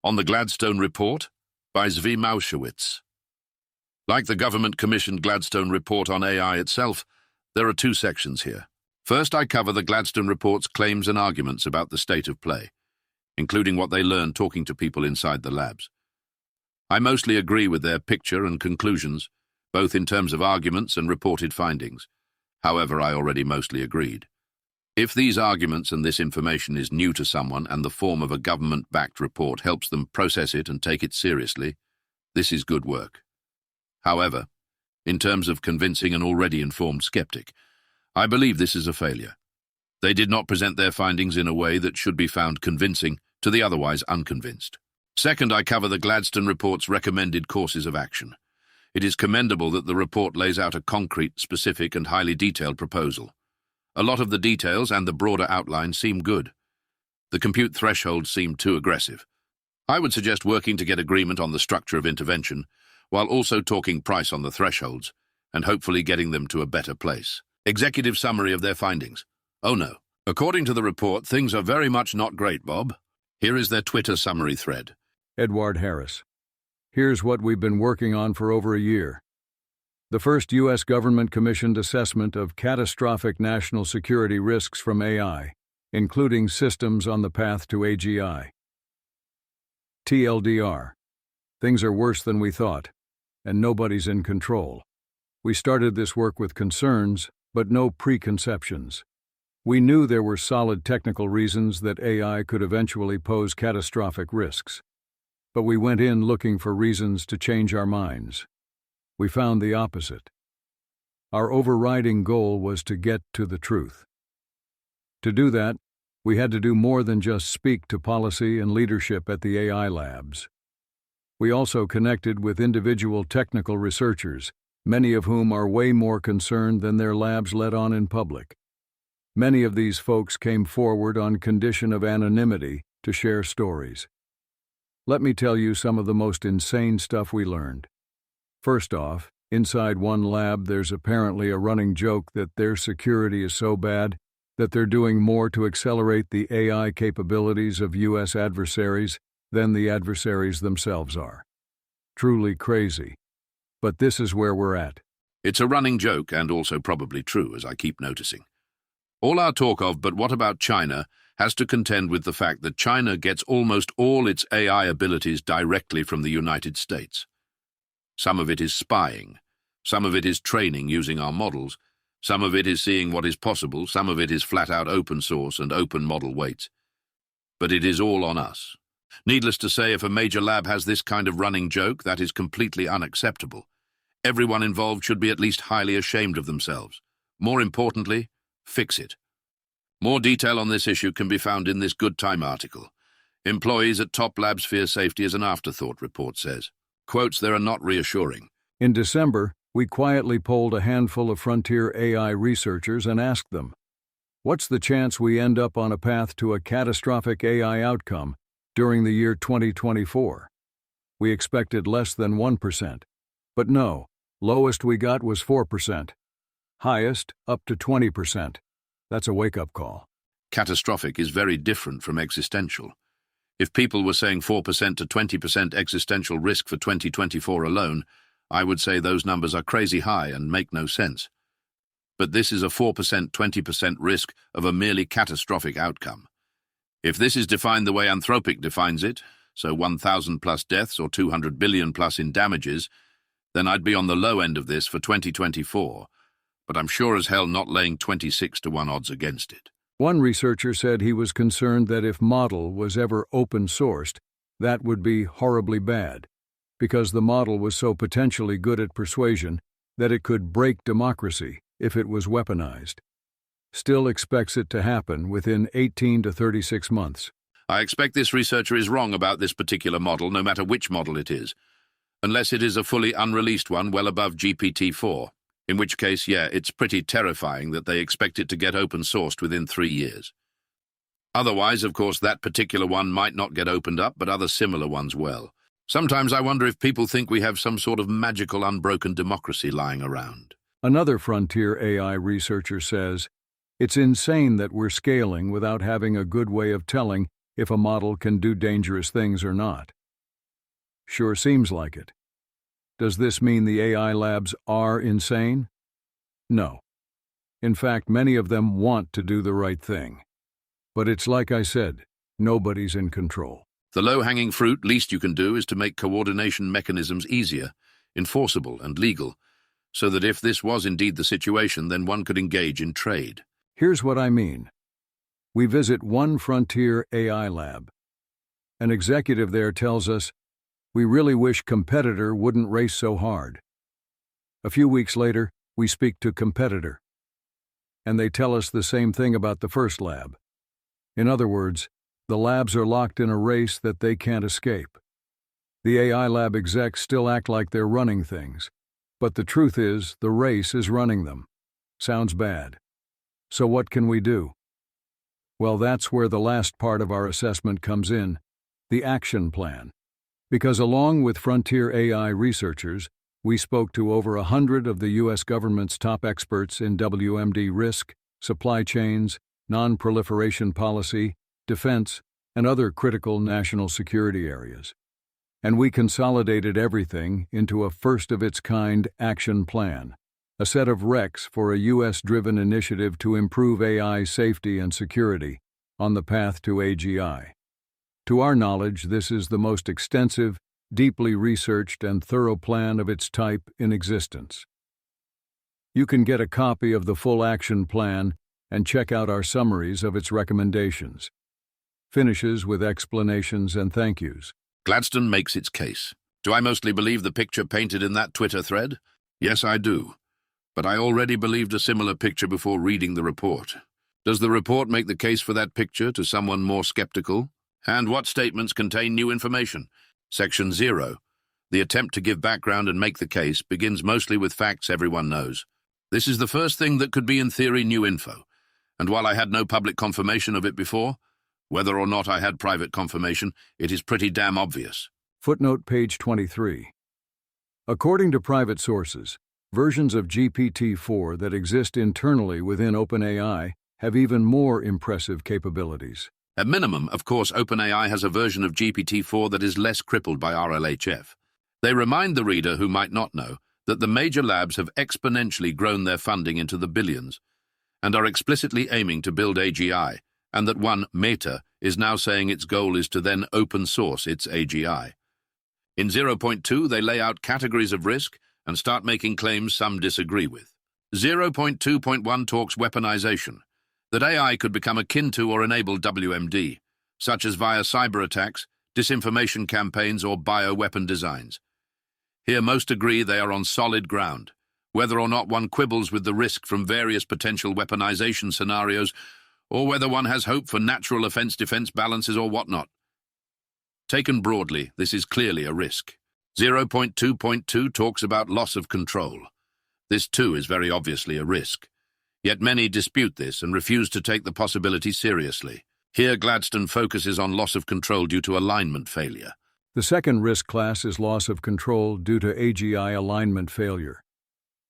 On the Gladstone Report by Zvi Mowshowitz. Like the government-commissioned Gladstone Report on AI itself, there are two sections here. First, I cover the Gladstone Report's claims and arguments about the state of play, including what they learned talking to people inside the labs. I mostly agree with their picture and conclusions, both in terms of arguments and reported findings. However, I already mostly agreed. If these arguments and this information is new to someone and the form of a government-backed report helps them process it and take it seriously, this is good work. However, in terms of convincing an already informed skeptic, I believe this is a failure. They did not present their findings in a way that should be found convincing to the otherwise unconvinced. Second, I cover the Gladstone Report's recommended courses of action. It is commendable that the report lays out a concrete, specific, and highly detailed proposal. A lot of the details and the broader outline seem good. The compute threshold seemed too aggressive. I would suggest working to get agreement on the structure of intervention, while also talking price on the thresholds, and hopefully getting them to a better place. Executive summary of their findings. Oh no. According to the report, things are very much not great, Bob. Here is their Twitter summary thread. Edward Harris. Here's what we've been working on for over a year. The first U.S. government-commissioned assessment of catastrophic national security risks from AI, including systems on the path to AGI. TLDR. Things are worse than we thought, and nobody's in control. We started this work with concerns, but no preconceptions. We knew there were solid technical reasons that AI could eventually pose catastrophic risks. But we went in looking for reasons to change our minds. We found the opposite. Our overriding goal was to get to the truth. To do that, we had to do more than just speak to policy and leadership at the AI labs. We also connected with individual technical researchers, many of whom are way more concerned than their labs let on in public. Many of these folks came forward on condition of anonymity to share stories. Let me tell you some of the most insane stuff we learned. First off, inside one lab there's apparently a running joke that their security is so bad that they're doing more to accelerate the AI capabilities of U.S. adversaries than the adversaries themselves are. Truly crazy. But this is where we're at. It's a running joke and also probably true, as I keep noticing. All our talk of, but what about China, has to contend with the fact that China gets almost all its AI abilities directly from the United States. Some of it is spying, some of it is training using our models, some of it is seeing what is possible, some of it is flat-out open source and open model weights. But it is all on us. Needless to say, if a major lab has this kind of running joke, that is completely unacceptable. Everyone involved should be at least highly ashamed of themselves. More importantly, fix it. More detail on this issue can be found in this Good Time article. Employees at top labs fear safety as an afterthought, report says. Quotes there are not reassuring. In December, we quietly polled a handful of frontier AI researchers and asked them, what's the chance we end up on a path to a catastrophic AI outcome during the year 2024? We expected less than 1%. But no, lowest we got was 4%. Highest, up to 20%. That's a wake-up call. Catastrophic is very different from existential. If people were saying 4% to 20% existential risk for 2024 alone, I would say those numbers are crazy high and make no sense. But this is a 4%, 20% risk of a merely catastrophic outcome. If this is defined the way Anthropic defines it, so 1,000 plus deaths or 200 billion plus in damages, then I'd be on the low end of this for 2024, but I'm sure as hell not laying 26 to 1 odds against it. One researcher said he was concerned that if model was ever open-sourced, that would be horribly bad, because the model was so potentially good at persuasion that it could break democracy if it was weaponized. Still expects it to happen within 18 to 36 months. I expect this researcher is wrong about this particular model, no matter which model it is, unless it is a fully unreleased one well above GPT-4. In which case, yeah, it's pretty terrifying that they expect it to get open-sourced within 3 years. Otherwise, of course, that particular one might not get opened up, but other similar ones will. Sometimes I wonder if people think we have some sort of magical unbroken democracy lying around. Another frontier AI researcher says, it's insane that we're scaling without having a good way of telling if a model can do dangerous things or not. Sure seems like it. Does this mean the AI labs are insane? No. In fact, many of them want to do the right thing. But it's like I said, nobody's in control. The low-hanging fruit least you can do is to make coordination mechanisms easier, enforceable and legal, so that if this was indeed the situation, then one could engage in trade. Here's what I mean. We visit one frontier AI lab. An executive there tells us, "We really wish competitor wouldn't race so hard." A few weeks later, we speak to competitor, and they tell us the same thing about the first lab. In other words, the labs are locked in a race that they can't escape. The AI lab execs still act like they're running things, but the truth is the race is running them. Sounds bad. So what can we do? Well, that's where the last part of our assessment comes in, the action plan. Because along with frontier AI researchers, we spoke to over 100 of the U.S. government's top experts in WMD risk, supply chains, non-proliferation policy, defense, and other critical national security areas. And we consolidated everything into a first-of-its-kind action plan, a set of recs for a U.S.-driven initiative to improve AI safety and security on the path to AGI. To our knowledge, this is the most extensive, deeply researched, and thorough plan of its type in existence. You can get a copy of the full action plan and check out our summaries of its recommendations. Finishes with explanations and thank yous. Gladstone makes its case. Do I mostly believe the picture painted in that Twitter thread? Yes, I do. But I already believed a similar picture before reading the report. Does the report make the case for that picture to someone more skeptical? And what statements contain new information? Section 0. The attempt to give background and make the case begins mostly with facts everyone knows. This is the first thing that could be in theory new info. And while I had no public confirmation of it before, whether or not I had private confirmation, it is pretty damn obvious. Footnote page 23. According to private sources, versions of GPT-4 that exist internally within OpenAI have even more impressive capabilities. At minimum, of course, OpenAI has a version of GPT-4 that is less crippled by RLHF. They remind the reader who might not know that the major labs have exponentially grown their funding into the billions and are explicitly aiming to build AGI, and that one, Meta, is now saying its goal is to then open source its AGI. In 0.2, they lay out categories of risk and start making claims some disagree with. 0.2.1 talks weaponization, that AI could become akin to or enable WMD, such as via cyber attacks, disinformation campaigns, or bioweapon designs. Here most agree they are on solid ground, whether or not one quibbles with the risk from various potential weaponization scenarios, or whether one has hope for natural offense-defense balances or whatnot. Taken broadly, this is clearly a risk. 0.2.2 talks about loss of control. This too is very obviously a risk. Yet many dispute this and refuse to take the possibility seriously. Here Gladstone focuses on loss of control due to alignment failure. The second risk class is loss of control due to AGI alignment failure.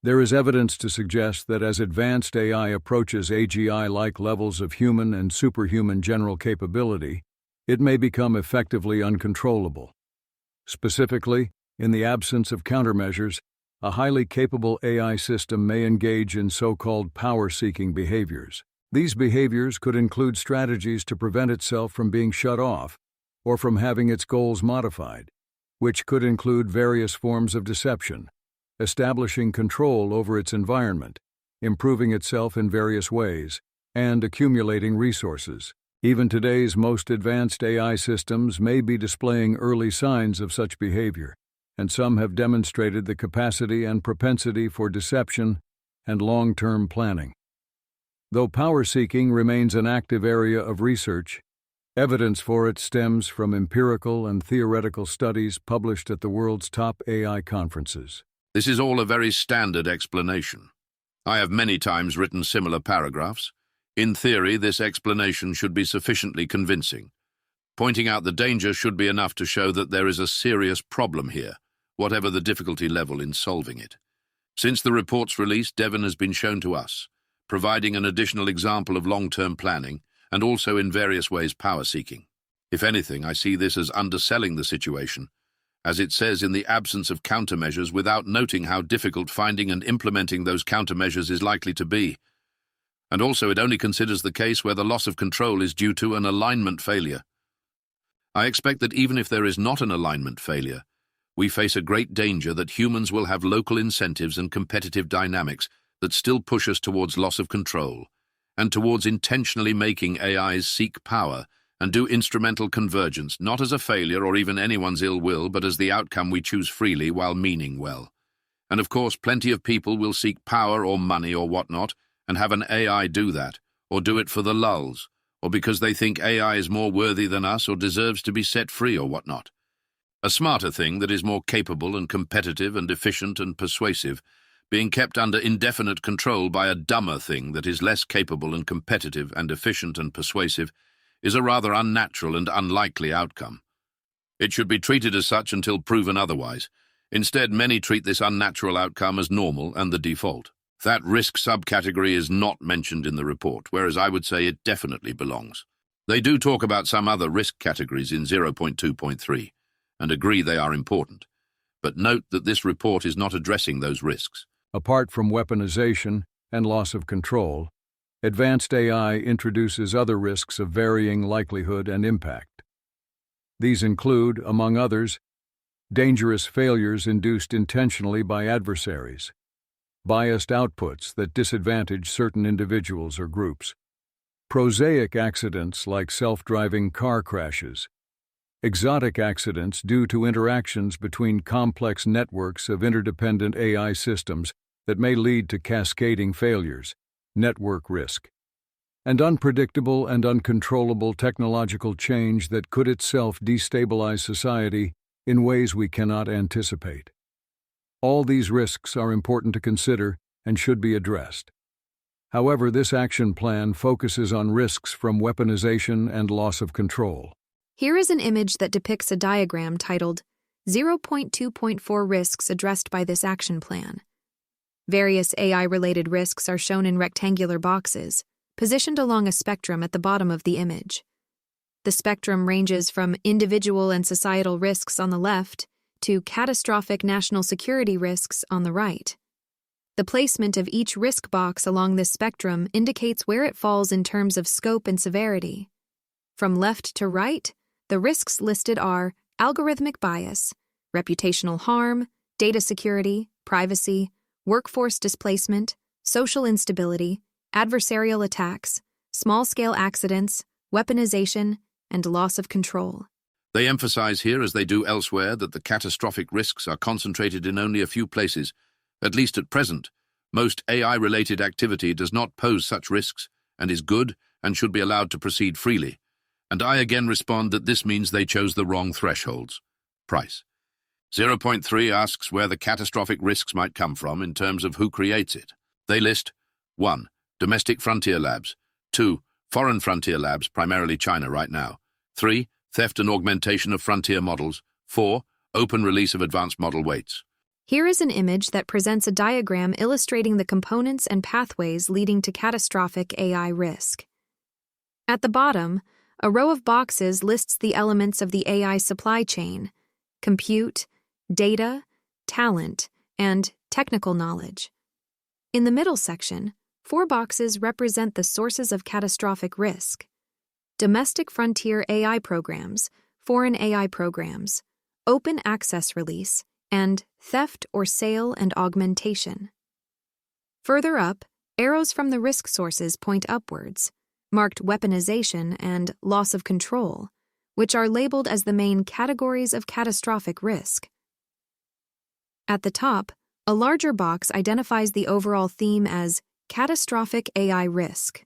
There is evidence to suggest that as advanced AI approaches AGI-like levels of human and superhuman general capability, it may become effectively uncontrollable. Specifically, in the absence of countermeasures, a highly capable AI system may engage in so-called power-seeking behaviors. These behaviors could include strategies to prevent itself from being shut off or from having its goals modified, which could include various forms of deception, establishing control over its environment, improving itself in various ways, and accumulating resources. Even today's most advanced AI systems may be displaying early signs of such behavior, and some have demonstrated the capacity and propensity for deception and long-term planning. Though power-seeking remains an active area of research, evidence for it stems from empirical and theoretical studies published at the world's top AI conferences. This is all a very standard explanation. I have many times written similar paragraphs. In theory, this explanation should be sufficiently convincing. Pointing out the danger should be enough to show that there is a serious problem here, whatever the difficulty level in solving it. Since the report's release, Devon has been shown to us, providing an additional example of long-term planning and also in various ways power-seeking. If anything, I see this as underselling the situation, as it says in the absence of countermeasures without noting how difficult finding and implementing those countermeasures is likely to be. And also it only considers the case where the loss of control is due to an alignment failure. I expect that even if there is not an alignment failure, we face a great danger that humans will have local incentives and competitive dynamics that still push us towards loss of control, and towards intentionally making AIs seek power and do instrumental convergence, not as a failure or even anyone's ill will, but as the outcome we choose freely while meaning well. And of course, plenty of people will seek power or money or whatnot, and have an AI do that, or do it for the lulz, or because they think AI is more worthy than us or deserves to be set free or whatnot. A smarter thing that is more capable and competitive and efficient and persuasive, being kept under indefinite control by a dumber thing that is less capable and competitive and efficient and persuasive, is a rather unnatural and unlikely outcome. It should be treated as such until proven otherwise. Instead, many treat this unnatural outcome as normal and the default. That risk subcategory is not mentioned in the report, whereas I would say it definitely belongs. They do talk about some other risk categories in 0.2.3 and agree they are important, but note that this report is not addressing those risks. Apart from weaponization and loss of control, advanced AI introduces other risks of varying likelihood and impact. These include, among others, dangerous failures induced intentionally by adversaries, biased outputs that disadvantage certain individuals or groups, prosaic accidents like self-driving car crashes, exotic accidents due to interactions between complex networks of interdependent AI systems that may lead to cascading failures, network risk, and unpredictable and uncontrollable technological change that could itself destabilize society in ways we cannot anticipate. All these risks are important to consider and should be addressed. However, this action plan focuses on risks from weaponization and loss of control. Here is an image that depicts a diagram titled 0.2.4 Risks Addressed by this Action Plan. Various AI-related risks are shown in rectangular boxes, positioned along a spectrum at the bottom of the image. The spectrum ranges from individual and societal risks on the left to catastrophic national security risks on the right. The placement of each risk box along this spectrum indicates where it falls in terms of scope and severity. From left to right, the risks listed are algorithmic bias, reputational harm, data security, privacy, workforce displacement, social instability, adversarial attacks, small-scale accidents, weaponization, and loss of control. They emphasize here, as they do elsewhere, that the catastrophic risks are concentrated in only a few places. At least at present, most AI-related activity does not pose such risks and is good and should be allowed to proceed freely. And I again respond that this means they chose the wrong thresholds. Price. 0.3 asks where the catastrophic risks might come from in terms of who creates it. They list 1. Domestic frontier labs, 2. Foreign frontier labs, primarily China right now, 3. Theft and augmentation of frontier models, 4. Open release of advanced model weights. Here is an image that presents a diagram illustrating the components and pathways leading to catastrophic AI risk. At the bottom, a row of boxes lists the elements of the AI supply chain: compute, data, talent, and technical knowledge. In the middle section, 4 boxes represent the sources of catastrophic risk: domestic frontier AI programs, foreign AI programs, open access release, and theft or sale and augmentation. Further up, arrows from the risk sources point upwards, marked weaponization and loss of control, which are labeled as the main categories of catastrophic risk. At the top, a larger box identifies the overall theme as catastrophic AI risk.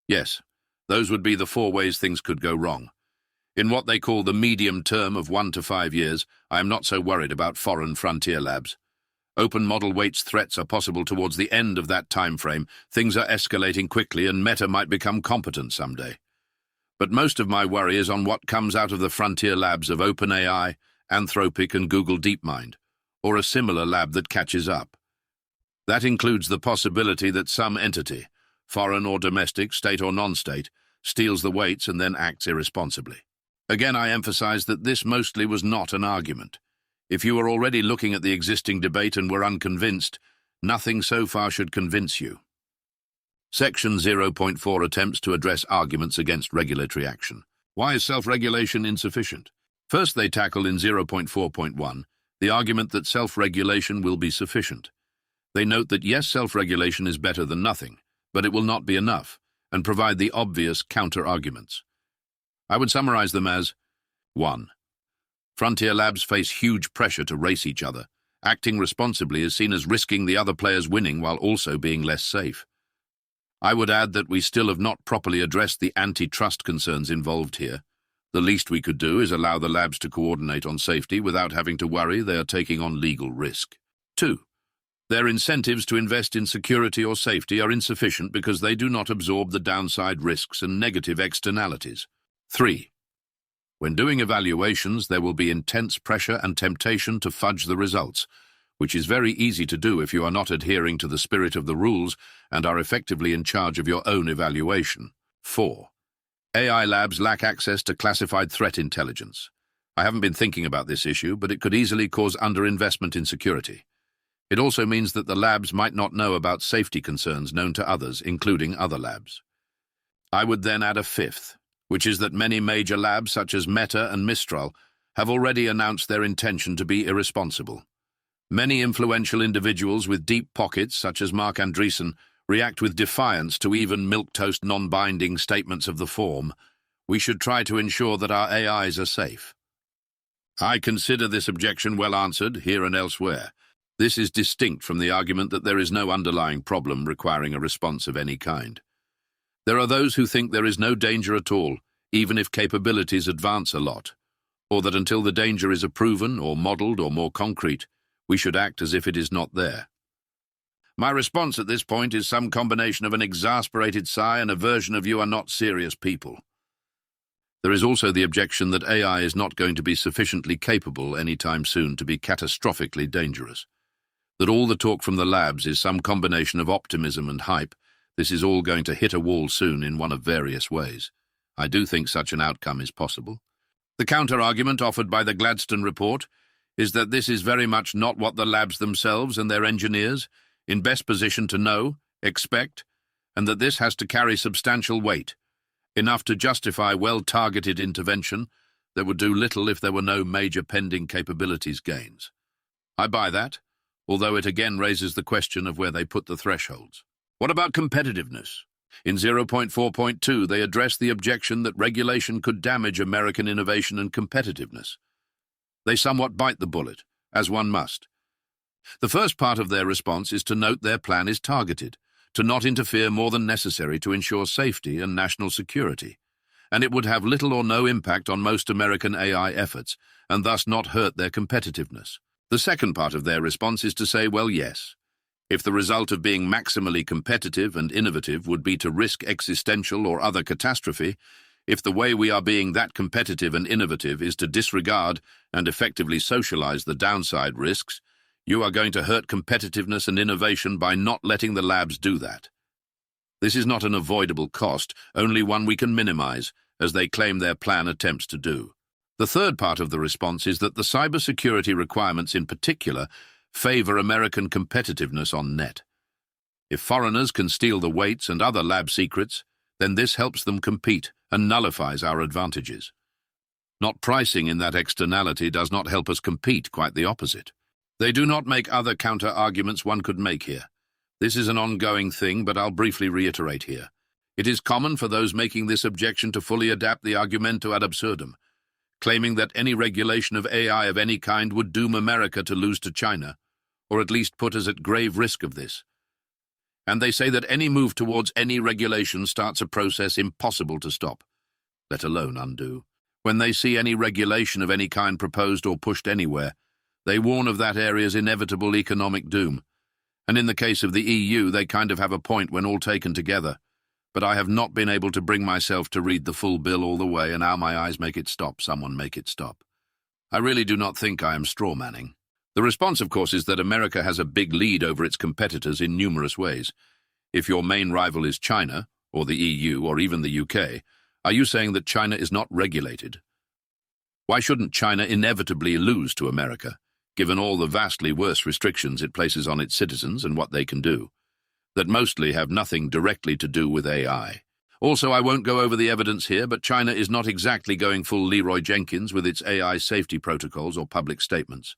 Yes, those would be the 4 ways things could go wrong. In what they call the medium term of 1 to 5 years, I am not so worried about foreign frontier labs. Open model weights threats are possible towards the end of that time frame. Things are escalating quickly and Meta might become competent someday. But most of my worry is on what comes out of the frontier labs of OpenAI, Anthropic and Google DeepMind, or a similar lab that catches up. That includes the possibility that some entity, foreign or domestic, state or non-state, steals the weights and then acts irresponsibly. Again, I emphasize that this mostly was not an argument. If you are already looking at the existing debate and were unconvinced, nothing so far should convince you. Section 0.4 attempts to address arguments against regulatory action. Why is self-regulation insufficient? First, they tackle in 0.4.1 the argument that self-regulation will be sufficient. They note that yes, self-regulation is better than nothing, but it will not be enough, and provide the obvious counter-arguments. I would summarize them as 1. Frontier labs face huge pressure to race each other. Acting responsibly is seen as risking the other players winning while also being less safe. I would add that we still have not properly addressed the antitrust concerns involved here. The least we could do is allow the labs to coordinate on safety without having to worry they are taking on legal risk. 2. Their incentives to invest in security or safety are insufficient because they do not absorb the downside risks and negative externalities. 3. When doing evaluations, there will be intense pressure and temptation to fudge the results, which is very easy to do if you are not adhering to the spirit of the rules and are effectively in charge of your own evaluation. 4. AI labs lack access to classified threat intelligence. I haven't been thinking about this issue, but it could easily cause underinvestment in security. It also means that the labs might not know about safety concerns known to others, including other labs. I would then add a fifth, which is that many major labs such as Meta and Mistral have already announced their intention to be irresponsible. Many influential individuals with deep pockets, such as Mark Andreessen, react with defiance to even milquetoast non-binding statements of the form, "We should try to ensure that our AIs are safe." I consider this objection well answered, here and elsewhere. This is distinct from the argument that there is no underlying problem requiring a response of any kind. There are those who think there is no danger at all, even if capabilities advance a lot, or that until the danger is proven or modeled or more concrete, we should act as if it is not there. My response at this point is some combination of an exasperated sigh and a version of "you are not serious people." There is also the objection that AI is not going to be sufficiently capable anytime soon to be catastrophically dangerous. That all the talk from the labs is some combination of optimism and hype. This is all going to hit a wall soon in one of various ways. I do think such an outcome is possible. The counter-argument offered by the Gladstone report is that this is very much not what the labs themselves and their engineers in best position to know, expect, and that this has to carry substantial weight, enough to justify well-targeted intervention that would do little if there were no major pending capabilities gains. I buy that, although it again raises the question of where they put the thresholds. What about competitiveness? In 0.4.2, they address the objection that regulation could damage American innovation and competitiveness. They somewhat bite the bullet, as one must. The first part of their response is to note their plan is targeted, to not interfere more than necessary to ensure safety and national security, and it would have little or no impact on most American AI efforts, and thus not hurt their competitiveness. The second part of their response is to say, well, yes, if the result of being maximally competitive and innovative would be to risk existential or other catastrophe, if the way we are being that competitive and innovative is to disregard and effectively socialize the downside risks, you are going to hurt competitiveness and innovation by not letting the labs do that. This is not an avoidable cost, only one we can minimize, as they claim their plan attempts to do. The third part of the response is that the cybersecurity requirements in particular favor American competitiveness on net. If foreigners can steal the weights and other lab secrets, then this helps them compete and nullifies our advantages. Not pricing in that externality does not help us compete, quite the opposite. They do not make other counter-arguments one could make here. This is an ongoing thing, but I'll briefly reiterate here. It is common for those making this objection to fully adapt the argumento ad absurdum, claiming that any regulation of AI of any kind would doom America to lose to China, or at least put us at grave risk of this. And they say that any move towards any regulation starts a process impossible to stop, let alone undo. When they see any regulation of any kind proposed or pushed anywhere, they warn of that area's inevitable economic doom. And in the case of the EU, they kind of have a point when all taken together. But I have not been able to bring myself to read the full bill all the way, and now my eyes make it stop. Someone make it stop. I really do not think I am straw-manning. The response, of course, is that America has a big lead over its competitors in numerous ways. If your main rival is China, or the EU, or even the UK, are you saying that China is not regulated? Why shouldn't China inevitably lose to America, given all the vastly worse restrictions it places on its citizens and what they can do, that mostly have nothing directly to do with AI? Also, I won't go over the evidence here, but China is not exactly going full Leroy Jenkins with its AI safety protocols or public statements,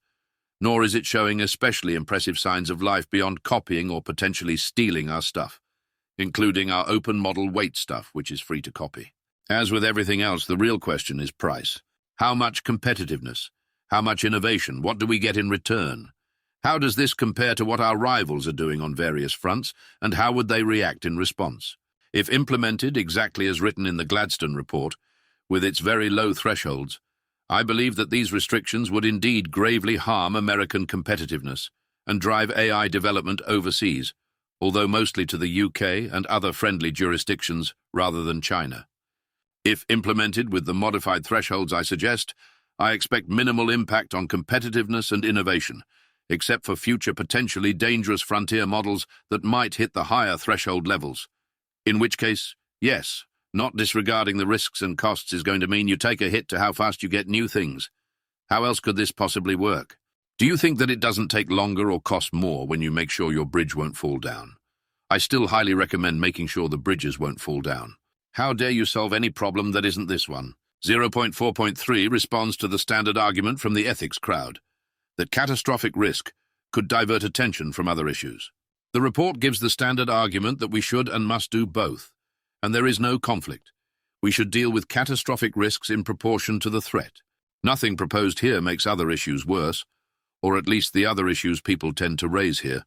nor is it showing especially impressive signs of life beyond copying or potentially stealing our stuff, including our open model weight stuff, which is free to copy. As with everything else, the real question is price. How much competitiveness? How much innovation? What do we get in return? How does this compare to what our rivals are doing on various fronts, and how would they react in response? If implemented exactly as written in the Gladstone report, with its very low thresholds, I believe that these restrictions would indeed gravely harm American competitiveness and drive AI development overseas, although mostly to the UK and other friendly jurisdictions rather than China. If implemented with the modified thresholds I suggest, I expect minimal impact on competitiveness and innovation, except for future potentially dangerous frontier models that might hit the higher threshold levels. In which case, yes, not disregarding the risks and costs is going to mean you take a hit to how fast you get new things. How else could this possibly work? Do you think that it doesn't take longer or cost more when you make sure your bridge won't fall down? I still highly recommend making sure the bridges won't fall down. How dare you solve any problem that isn't this one? 0.4.3 responds to the standard argument from the ethics crowd, that catastrophic risk could divert attention from other issues. The report gives the standard argument that we should and must do both, and there is no conflict. We should deal with catastrophic risks in proportion to the threat. Nothing proposed here makes other issues worse, or at least the other issues people tend to raise here.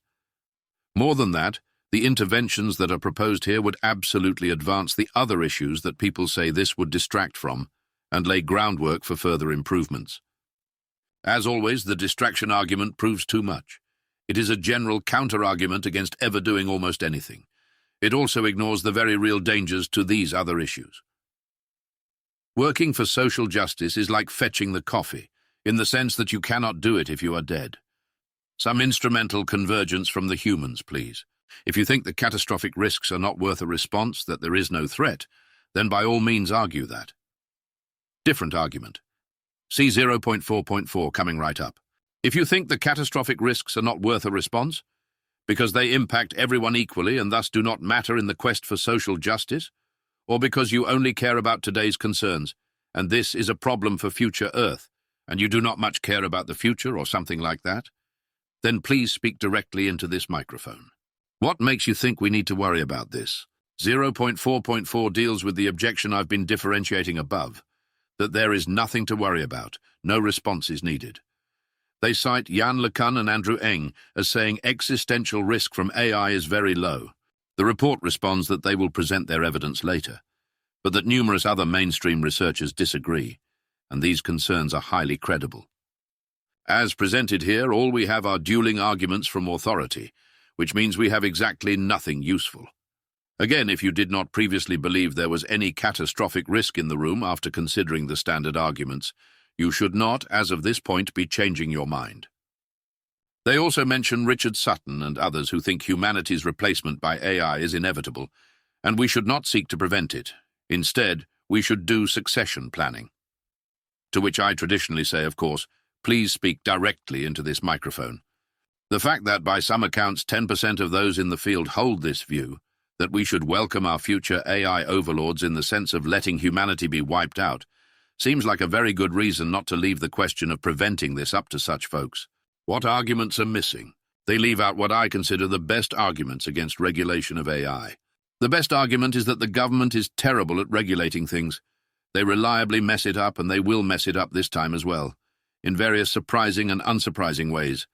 More than that, the interventions that are proposed here would absolutely advance the other issues that people say this would distract from, and lay groundwork for further improvements. As always, the distraction argument proves too much. It is a general counter-argument against ever doing almost anything. It also ignores the very real dangers to these other issues. Working for social justice is like fetching the coffee, in the sense that you cannot do it if you are dead. Some instrumental convergence from the humans, please. If you think the catastrophic risks are not worth a response, that there is no threat, then by all means argue that. Different argument. See 0.4.4 coming right up. If you think the catastrophic risks are not worth a response, because they impact everyone equally and thus do not matter in the quest for social justice, or because you only care about today's concerns, and this is a problem for future Earth, and you do not much care about the future or something like that, then please speak directly into this microphone. What makes you think we need to worry about this? 0.4.4 deals with the objection I've been differentiating above, that there is nothing to worry about, no response is needed. They cite Jan LeCun and Andrew Ng as saying existential risk from AI is very low. The report responds that they will present their evidence later, but that numerous other mainstream researchers disagree, and these concerns are highly credible. As presented here, all we have are dueling arguments from authority, which means we have exactly nothing useful. Again, if you did not previously believe there was any catastrophic risk in the room after considering the standard arguments, you should not, as of this point, be changing your mind. They also mention Richard Sutton and others who think humanity's replacement by AI is inevitable, and we should not seek to prevent it. Instead, we should do succession planning. To which I traditionally say, of course, please speak directly into this microphone. The fact that, by some accounts, 10% of those in the field hold this view, that we should welcome our future AI overlords in the sense of letting humanity be wiped out, seems like a very good reason not to leave the question of preventing this up to such folks. What arguments are missing? They leave out what I consider the best arguments against regulation of AI. The best argument is that the government is terrible at regulating things. They reliably mess it up, and they will mess it up this time as well, in various surprising and unsurprising ways.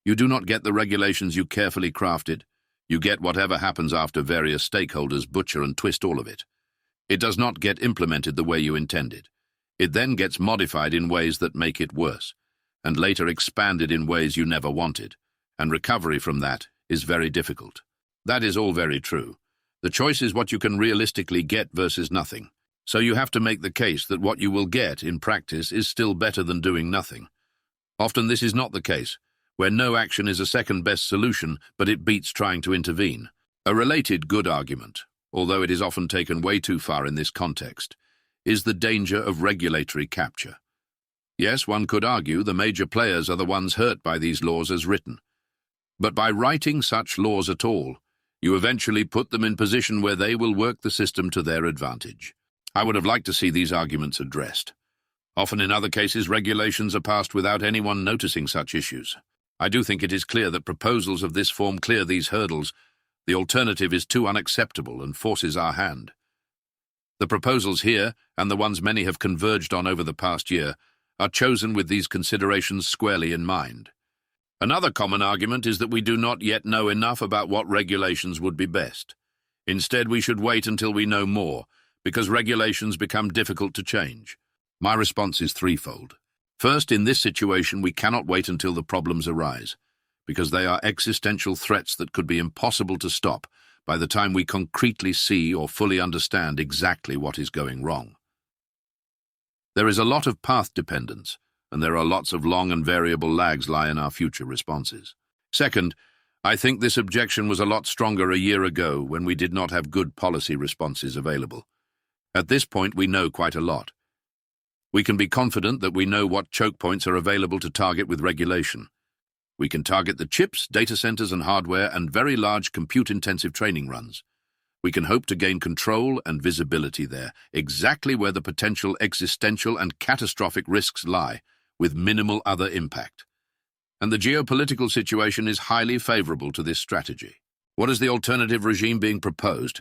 You do not get the regulations you carefully crafted. You get whatever happens after various stakeholders butcher and twist all of it. It does not get implemented the way you intended. It then gets modified in ways that make it worse, and later expanded in ways you never wanted, and recovery from that is very difficult. That is all very true. The choice is what you can realistically get versus nothing. So you have to make the case that what you will get in practice is still better than doing nothing. Often this is not the case, where no action is a second-best solution, but it beats trying to intervene. A related good argument, although it is often taken way too far in this context, is the danger of regulatory capture. Yes, one could argue the major players are the ones hurt by these laws as written. But by writing such laws at all, you eventually put them in position where they will work the system to their advantage. I would have liked to see these arguments addressed. Often in other cases, regulations are passed without anyone noticing such issues. I do think it is clear that proposals of this form clear these hurdles. The alternative is too unacceptable and forces our hand. The proposals here, and the ones many have converged on over the past year, are chosen with these considerations squarely in mind. Another common argument is that we do not yet know enough about what regulations would be best. Instead, we should wait until we know more, because regulations become difficult to change. My response is threefold. First, in this situation, we cannot wait until the problems arise, because they are existential threats that could be impossible to stop by the time we concretely see or fully understand exactly what is going wrong. There is a lot of path dependence, and there are lots of long and variable lags lie in our future responses. Second, I think this objection was a lot stronger a year ago when we did not have good policy responses available. At this point, we know quite a lot. We can be confident that we know what choke points are available to target with regulation. We can target the chips, data centers and hardware and very large compute-intensive training runs. We can hope to gain control and visibility there, exactly where the potential existential and catastrophic risks lie, with minimal other impact. And the geopolitical situation is highly favorable to this strategy. What is the alternative regime being proposed?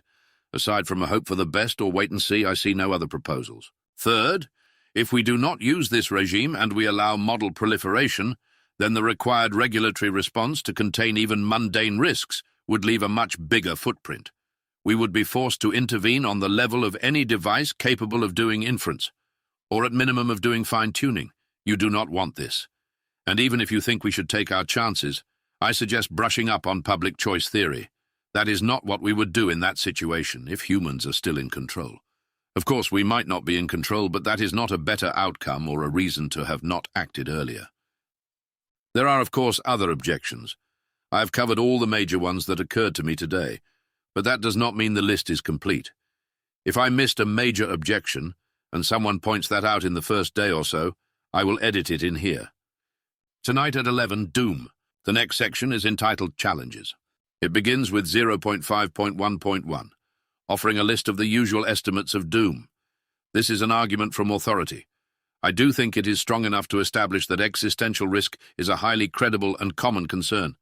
Aside from a hope for the best or wait and see, I see no other proposals. Third, if we do not use this regime and we allow model proliferation, then the required regulatory response to contain even mundane risks would leave a much bigger footprint. We would be forced to intervene on the level of any device capable of doing inference, or at minimum of doing fine-tuning. You do not want this. And even if you think we should take our chances, I suggest brushing up on public choice theory. That is not what we would do in that situation if humans are still in control. Of course, we might not be in control, but that is not a better outcome or a reason to have not acted earlier. There are, of course, other objections. I have covered all the major ones that occurred to me today, but that does not mean the list is complete. If I missed a major objection, and someone points that out in the first day or so, I will edit it in here. Tonight at 11, Doom. The next section is entitled Challenges. It begins with 0.5.1.1, offering a list of the usual estimates of doom. This is an argument from authority. I do think it is strong enough to establish that existential risk is a highly credible and common concern.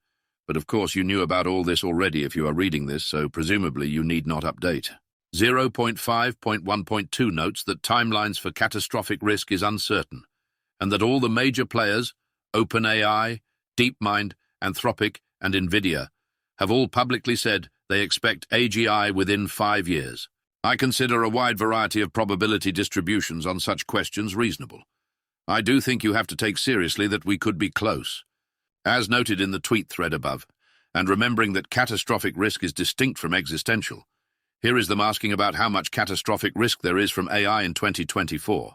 But of course you knew about all this already if you are reading this, so presumably you need not update. 0.5.1.2 notes that timelines for catastrophic risk is uncertain, and that all the major players, OpenAI, DeepMind, Anthropic, and NVIDIA, have all publicly said they expect AGI within 5 years. I consider a wide variety of probability distributions on such questions reasonable. I do think you have to take seriously that we could be close. As noted in the tweet thread above, and remembering that catastrophic risk is distinct from existential, here is them asking about how much catastrophic risk there is from AI in 2024.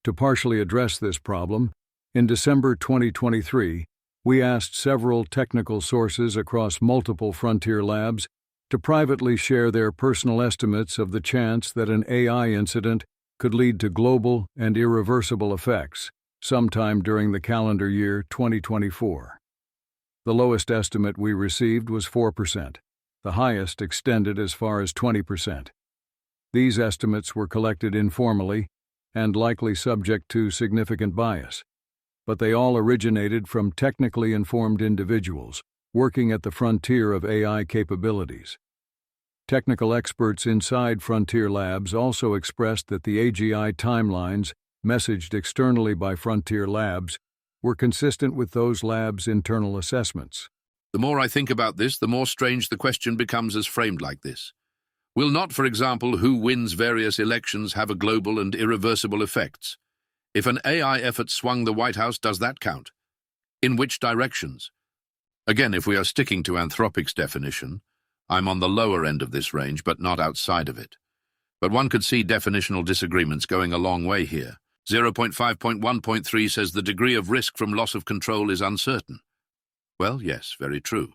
To partially address this problem, in December 2023, we asked several technical sources across multiple frontier labs to privately share their personal estimates of the chance that an AI incident could lead to global and irreversible effects sometime during the calendar year 2024. The lowest estimate we received was 4%. The highest extended as far as 20%. These estimates were collected informally and likely subject to significant bias, but they all originated from technically informed individuals working at the frontier of AI capabilities. Technical experts inside frontier labs also expressed that the AGI timelines messaged externally by frontier labs were consistent with those labs' internal assessments. The more I think about this, the more strange the question becomes as framed like this. Will not, for example, who wins various elections have a global and irreversible effects? If an AI effort swung the White House, does that count? In which directions? Again, if we are sticking to Anthropic's definition, I'm on the lower end of this range, but not outside of it. But one could see definitional disagreements going a long way here. 0.5.1.3 says the degree of risk from loss of control is uncertain. Well, yes, very true.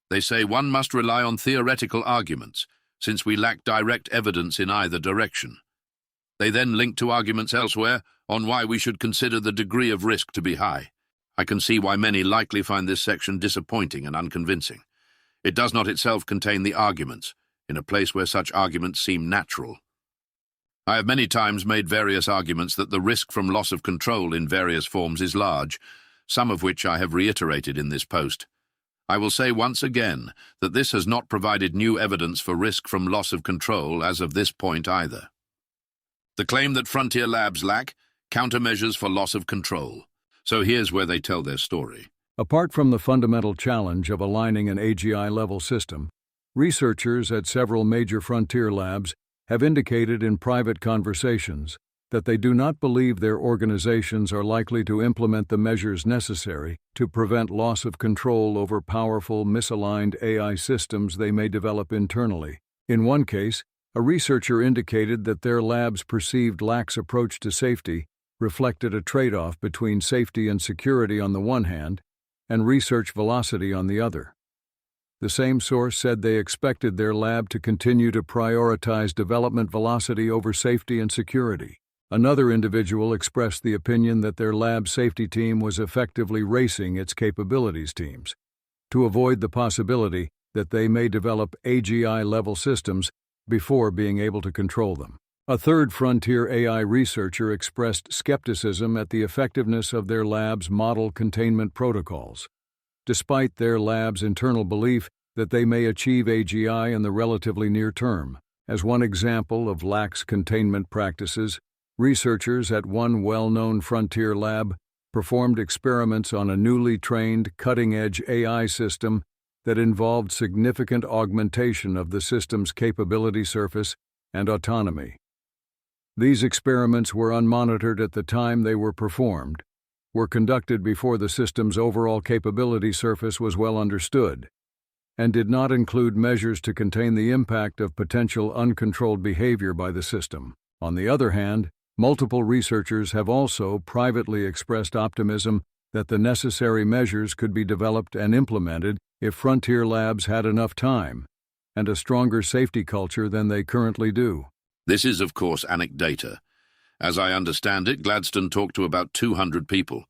They say one must rely on theoretical arguments, since we lack direct evidence in either direction. They then link to arguments elsewhere on why we should consider the degree of risk to be high. I can see why many likely find this section disappointing and unconvincing. It does not itself contain the arguments, in a place where such arguments seem natural. I have many times made various arguments that the risk from loss of control in various forms is large, some of which I have reiterated in this post. I will say once again that this has not provided new evidence for risk from loss of control as of this point either. The claim that frontier labs lack countermeasures for loss of control. So here's where they tell their story. Apart from the fundamental challenge of aligning an AGI-level system, researchers at several major frontier labs have indicated in private conversations that they do not believe their organizations are likely to implement the measures necessary to prevent loss of control over powerful, misaligned AI systems they may develop internally. In one case, a researcher indicated that their lab's perceived lax approach to safety reflected a trade-off between safety and security on the one hand and research velocity on the other. The same source said they expected their lab to continue to prioritize development velocity over safety and security. Another individual expressed the opinion that their lab safety team was effectively racing its capabilities teams to avoid the possibility that they may develop AGI-level systems before being able to control them. A third frontier AI researcher expressed skepticism at the effectiveness of their lab's model containment protocols, despite their lab's internal belief that they may achieve AGI in the relatively near term. As one example of lax containment practices, researchers at one well-known frontier lab performed experiments on a newly trained, cutting-edge AI system that involved significant augmentation of the system's capability surface and autonomy. These experiments were unmonitored at the time they were performed, were conducted before the system's overall capability surface was well understood, and did not include measures to contain the impact of potential uncontrolled behavior by the system. On the other hand, multiple researchers have also privately expressed optimism that the necessary measures could be developed and implemented if frontier labs had enough time and a stronger safety culture than they currently do. This is, of course, anecdata. As I understand it, Gladstone talked to about 200 people.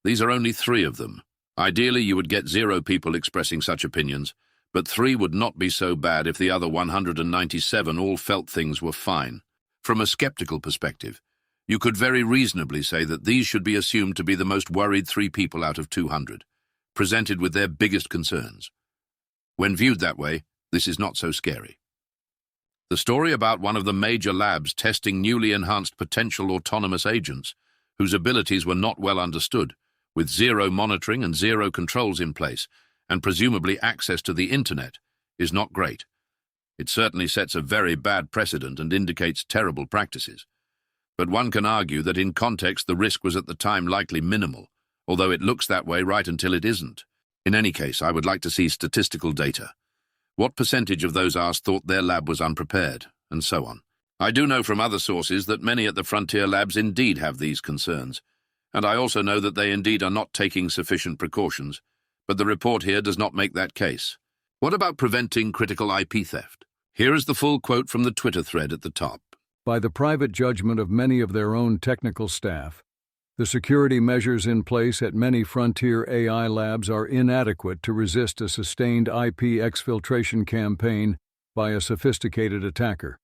These are only 3 of them. Ideally, you would get 0 people expressing such opinions, but 3 would not be so bad if the other 197 all felt things were fine. From a skeptical perspective, you could very reasonably say that these should be assumed to be the most worried 3 people out of 200, presented with their biggest concerns. When viewed that way, this is not so scary. The story about one of the major labs testing newly enhanced potential autonomous agents, whose abilities were not well understood, with 0 monitoring and 0 controls in place, and presumably access to the internet, is not great. It certainly sets a very bad precedent and indicates terrible practices. But one can argue that in context the risk was at the time likely minimal, although it looks that way right until it isn't. In any case, I would like to see statistical data. What percentage of those asked thought their lab was unprepared, and so on. I do know from other sources that many at the frontier labs indeed have these concerns, and I also know that they indeed are not taking sufficient precautions, but the report here does not make that case. What about preventing critical IP theft? Here is the full quote from the Twitter thread at the top. By the private judgment of many of their own technical staff, the security measures in place at many frontier AI labs are inadequate to resist a sustained IP exfiltration campaign by a sophisticated attacker.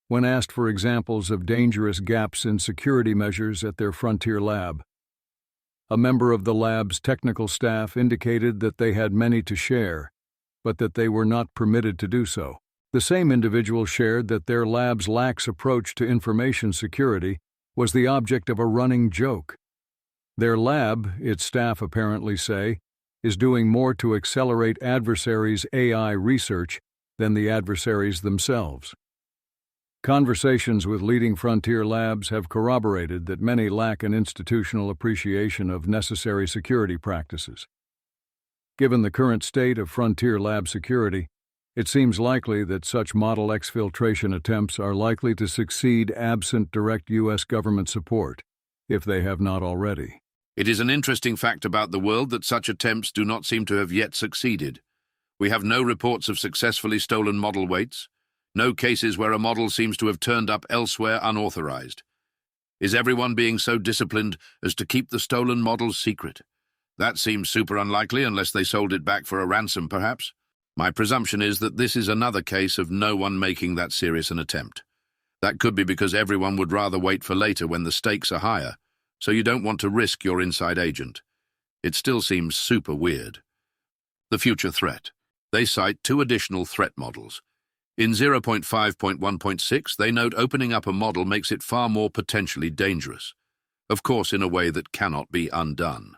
When asked for examples of dangerous gaps in security measures at their frontier lab, a member of the lab's technical staff indicated that they had many to share, but that they were not permitted to do so. The same individual shared that their lab's lax approach to information security was the object of a running joke. Their lab, its staff apparently say, is doing more to accelerate adversaries' AI research than the adversaries themselves. Conversations with leading frontier labs have corroborated that many lack an institutional appreciation of necessary security practices. Given the current state of frontier lab security, it seems likely that such model exfiltration attempts are likely to succeed absent direct U.S. government support, if they have not already. It is an interesting fact about the world that such attempts do not seem to have yet succeeded. We have no reports of successfully stolen model weights, no cases where a model seems to have turned up elsewhere unauthorized. Is everyone being so disciplined as to keep the stolen models secret? That seems super unlikely unless they sold it back for a ransom, perhaps. My presumption is that this is another case of no one making that serious an attempt. That could be because everyone would rather wait for later when the stakes are higher, so you don't want to risk your inside agent. It still seems super weird. The future threat. They cite 2 additional threat models. In 0.5.1.6, they note opening up a model makes it far more potentially dangerous, of course in a way that cannot be undone.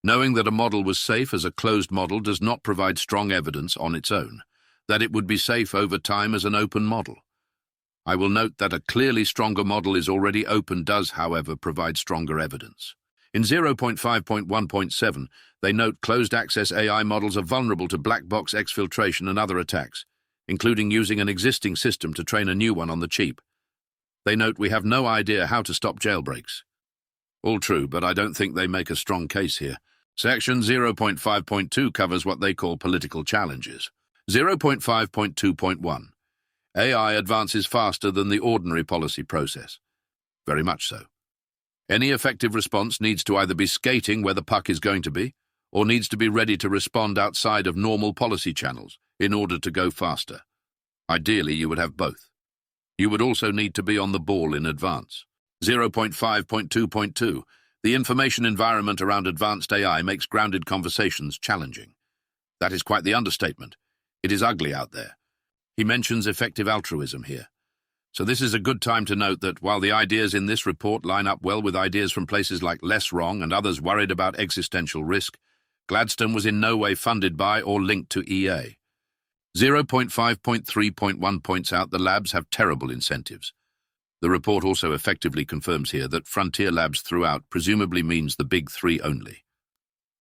Knowing that a model was safe as a closed model does not provide strong evidence on its own that it would be safe over time as an open model. I will note that a clearly stronger model is already open does, however, provide stronger evidence. In 0.5.1.7, they note closed-access AI models are vulnerable to black box exfiltration and other attacks, including using an existing system to train a new one on the cheap. They note we have no idea how to stop jailbreaks. All true, but I don't think they make a strong case here. Section 0.5.2 covers what they call political challenges. 0.5.2.1. AI advances faster than the ordinary policy process. Very much so. Any effective response needs to either be skating where the puck is going to be, or needs to be ready to respond outside of normal policy channels in order to go faster. Ideally, you would have both. You would also need to be on the ball in advance. 0.5.2.2. The information environment around advanced AI makes grounded conversations challenging. That is quite the understatement. It is ugly out there. He mentions effective altruism here. So this is a good time to note that while the ideas in this report line up well with ideas from places like Less Wrong and others worried about existential risk, Gladstone was in no way funded by or linked to EA. 0.5.3.1 points out the labs have terrible incentives. The report also effectively confirms here that frontier labs throughout presumably means the big 3 only.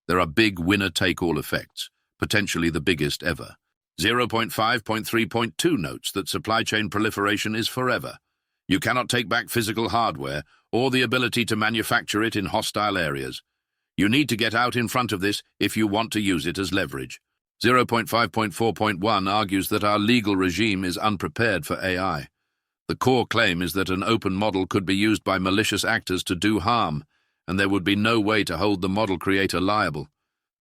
There are big winner-take-all effects, potentially the biggest ever. 0.5.3.2 notes that supply chain proliferation is forever. You cannot take back physical hardware or the ability to manufacture it in hostile areas. You need to get out in front of this if you want to use it as leverage. 0.5.4.1 argues that our legal regime is unprepared for AI. The core claim is that an open model could be used by malicious actors to do harm, and there would be no way to hold the model creator liable.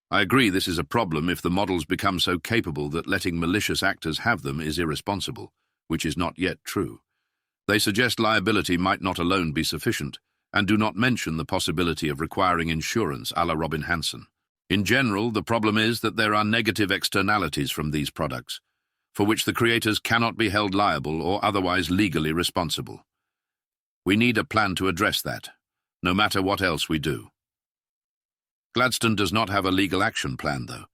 I agree this is a problem if the models become so capable that letting malicious actors have them is irresponsible, which is not yet true. They suggest liability might not alone be sufficient, and do not mention the possibility of requiring insurance a la Robin Hanson. In general, the problem is that there are negative externalities from these products, for which the creators cannot be held liable or otherwise legally responsible. We need a plan to address that, no matter what else we do. Gladstone does not have a legal action plan, though.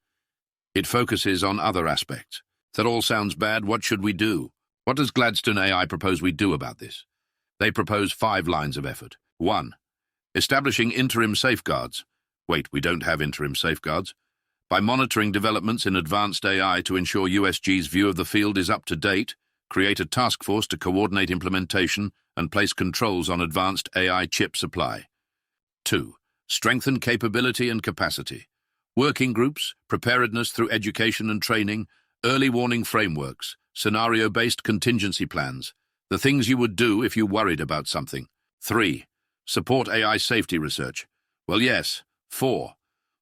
It focuses on other aspects. That all sounds bad. What should we do? What does Gladstone AI propose we do about this? They propose 5 lines of effort. 1. Establishing interim safeguards. Wait, we don't have interim safeguards. By monitoring developments in advanced AI to ensure USG's view of the field is up to date, create a task force to coordinate implementation and place controls on advanced AI chip supply. 2. Strengthen capability and capacity. Working groups, preparedness through education and training, early warning frameworks, scenario-based contingency plans, the things you would do if you worried about something. 3. Support AI safety research. Well, yes. 4.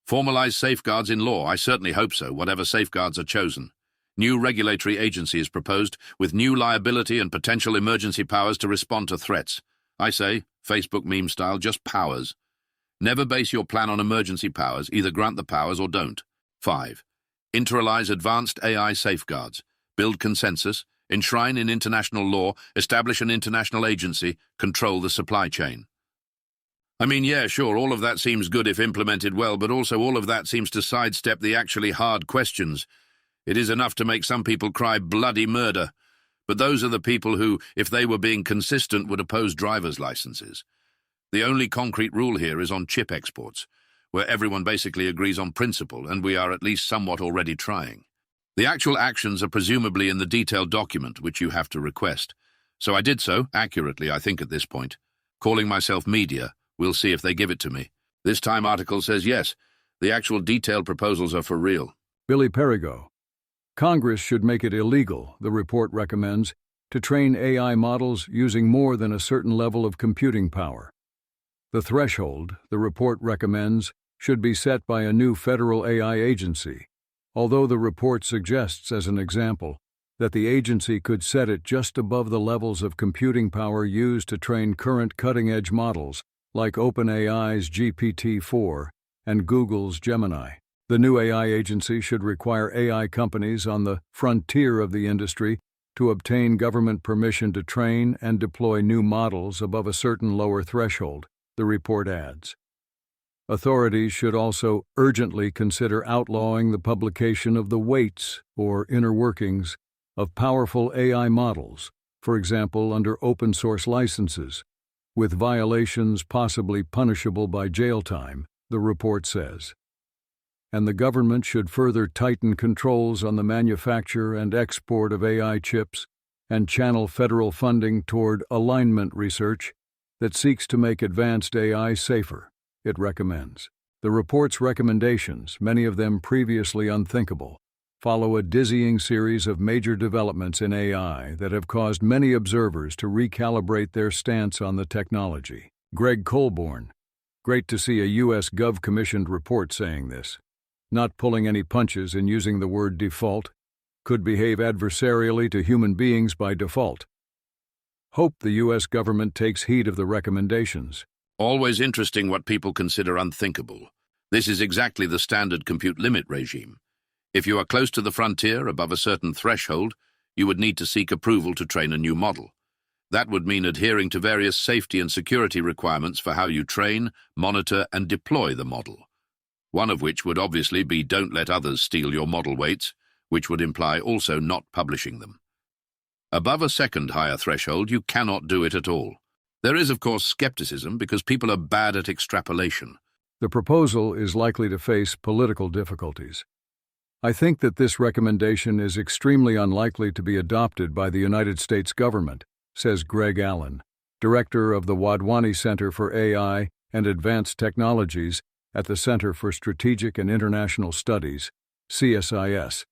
Formalize safeguards in law. I certainly hope so, whatever safeguards are chosen. New regulatory agency is proposed, with new liability and potential emergency powers to respond to threats. I say, Facebook meme style, just powers. Never base your plan on emergency powers, either grant the powers or don't. 5. Internalize advanced AI safeguards. Build consensus, enshrine in international law, establish an international agency, control the supply chain. I mean, yeah, sure, all of that seems good if implemented well, but also all of that seems to sidestep the actually hard questions. It is enough to make some people cry bloody murder, but those are the people who, if they were being consistent, would oppose driver's licenses. The only concrete rule here is on chip exports, where everyone basically agrees on principle, and we are at least somewhat already trying. The actual actions are presumably in the detailed document, which you have to request. So I did so, accurately, I think, at this point. Calling myself media, we'll see if they give it to me. This Time article says yes, the actual detailed proposals are for real. Billy Perigo. Congress should make it illegal, the report recommends, to train AI models using more than a certain level of computing power. The threshold, the report recommends, should be set by a new federal AI agency, although the report suggests, as an example, that the agency could set it just above the levels of computing power used to train current cutting-edge models like OpenAI's GPT-4 and Google's Gemini. The new AI agency should require AI companies on the frontier of the industry to obtain government permission to train and deploy new models above a certain lower threshold, the report adds. Authorities should also urgently consider outlawing the publication of the weights or inner workings of powerful AI models, for example under open-source licenses, with violations possibly punishable by jail time, the report says. And the government should further tighten controls on the manufacture and export of AI chips and channel federal funding toward alignment research that seeks to make advanced AI safer, it recommends. The report's recommendations, many of them previously unthinkable, follow a dizzying series of major developments in AI that have caused many observers to recalibrate their stance on the technology. Greg Colborn. Great to see a U.S. Gov-commissioned report saying this. Not pulling any punches in using the word default, could behave adversarially to human beings by default. Hope the U.S. government takes heed of the recommendations. Always interesting what people consider unthinkable. This is exactly the standard compute limit regime. If you are close to the frontier, above a certain threshold, you would need to seek approval to train a new model. That would mean adhering to various safety and security requirements for how you train, monitor, and deploy the model. One of which would obviously be don't let others steal your model weights, which would imply also not publishing them. Above a second higher threshold, you cannot do it at all. There is, of course, skepticism because people are bad at extrapolation. The proposal is likely to face political difficulties. I think that this recommendation is extremely unlikely to be adopted by the United States government, says Greg Allen, director of the Wadhwani Center for AI and Advanced Technologies at the Center for Strategic and International Studies, CSIS,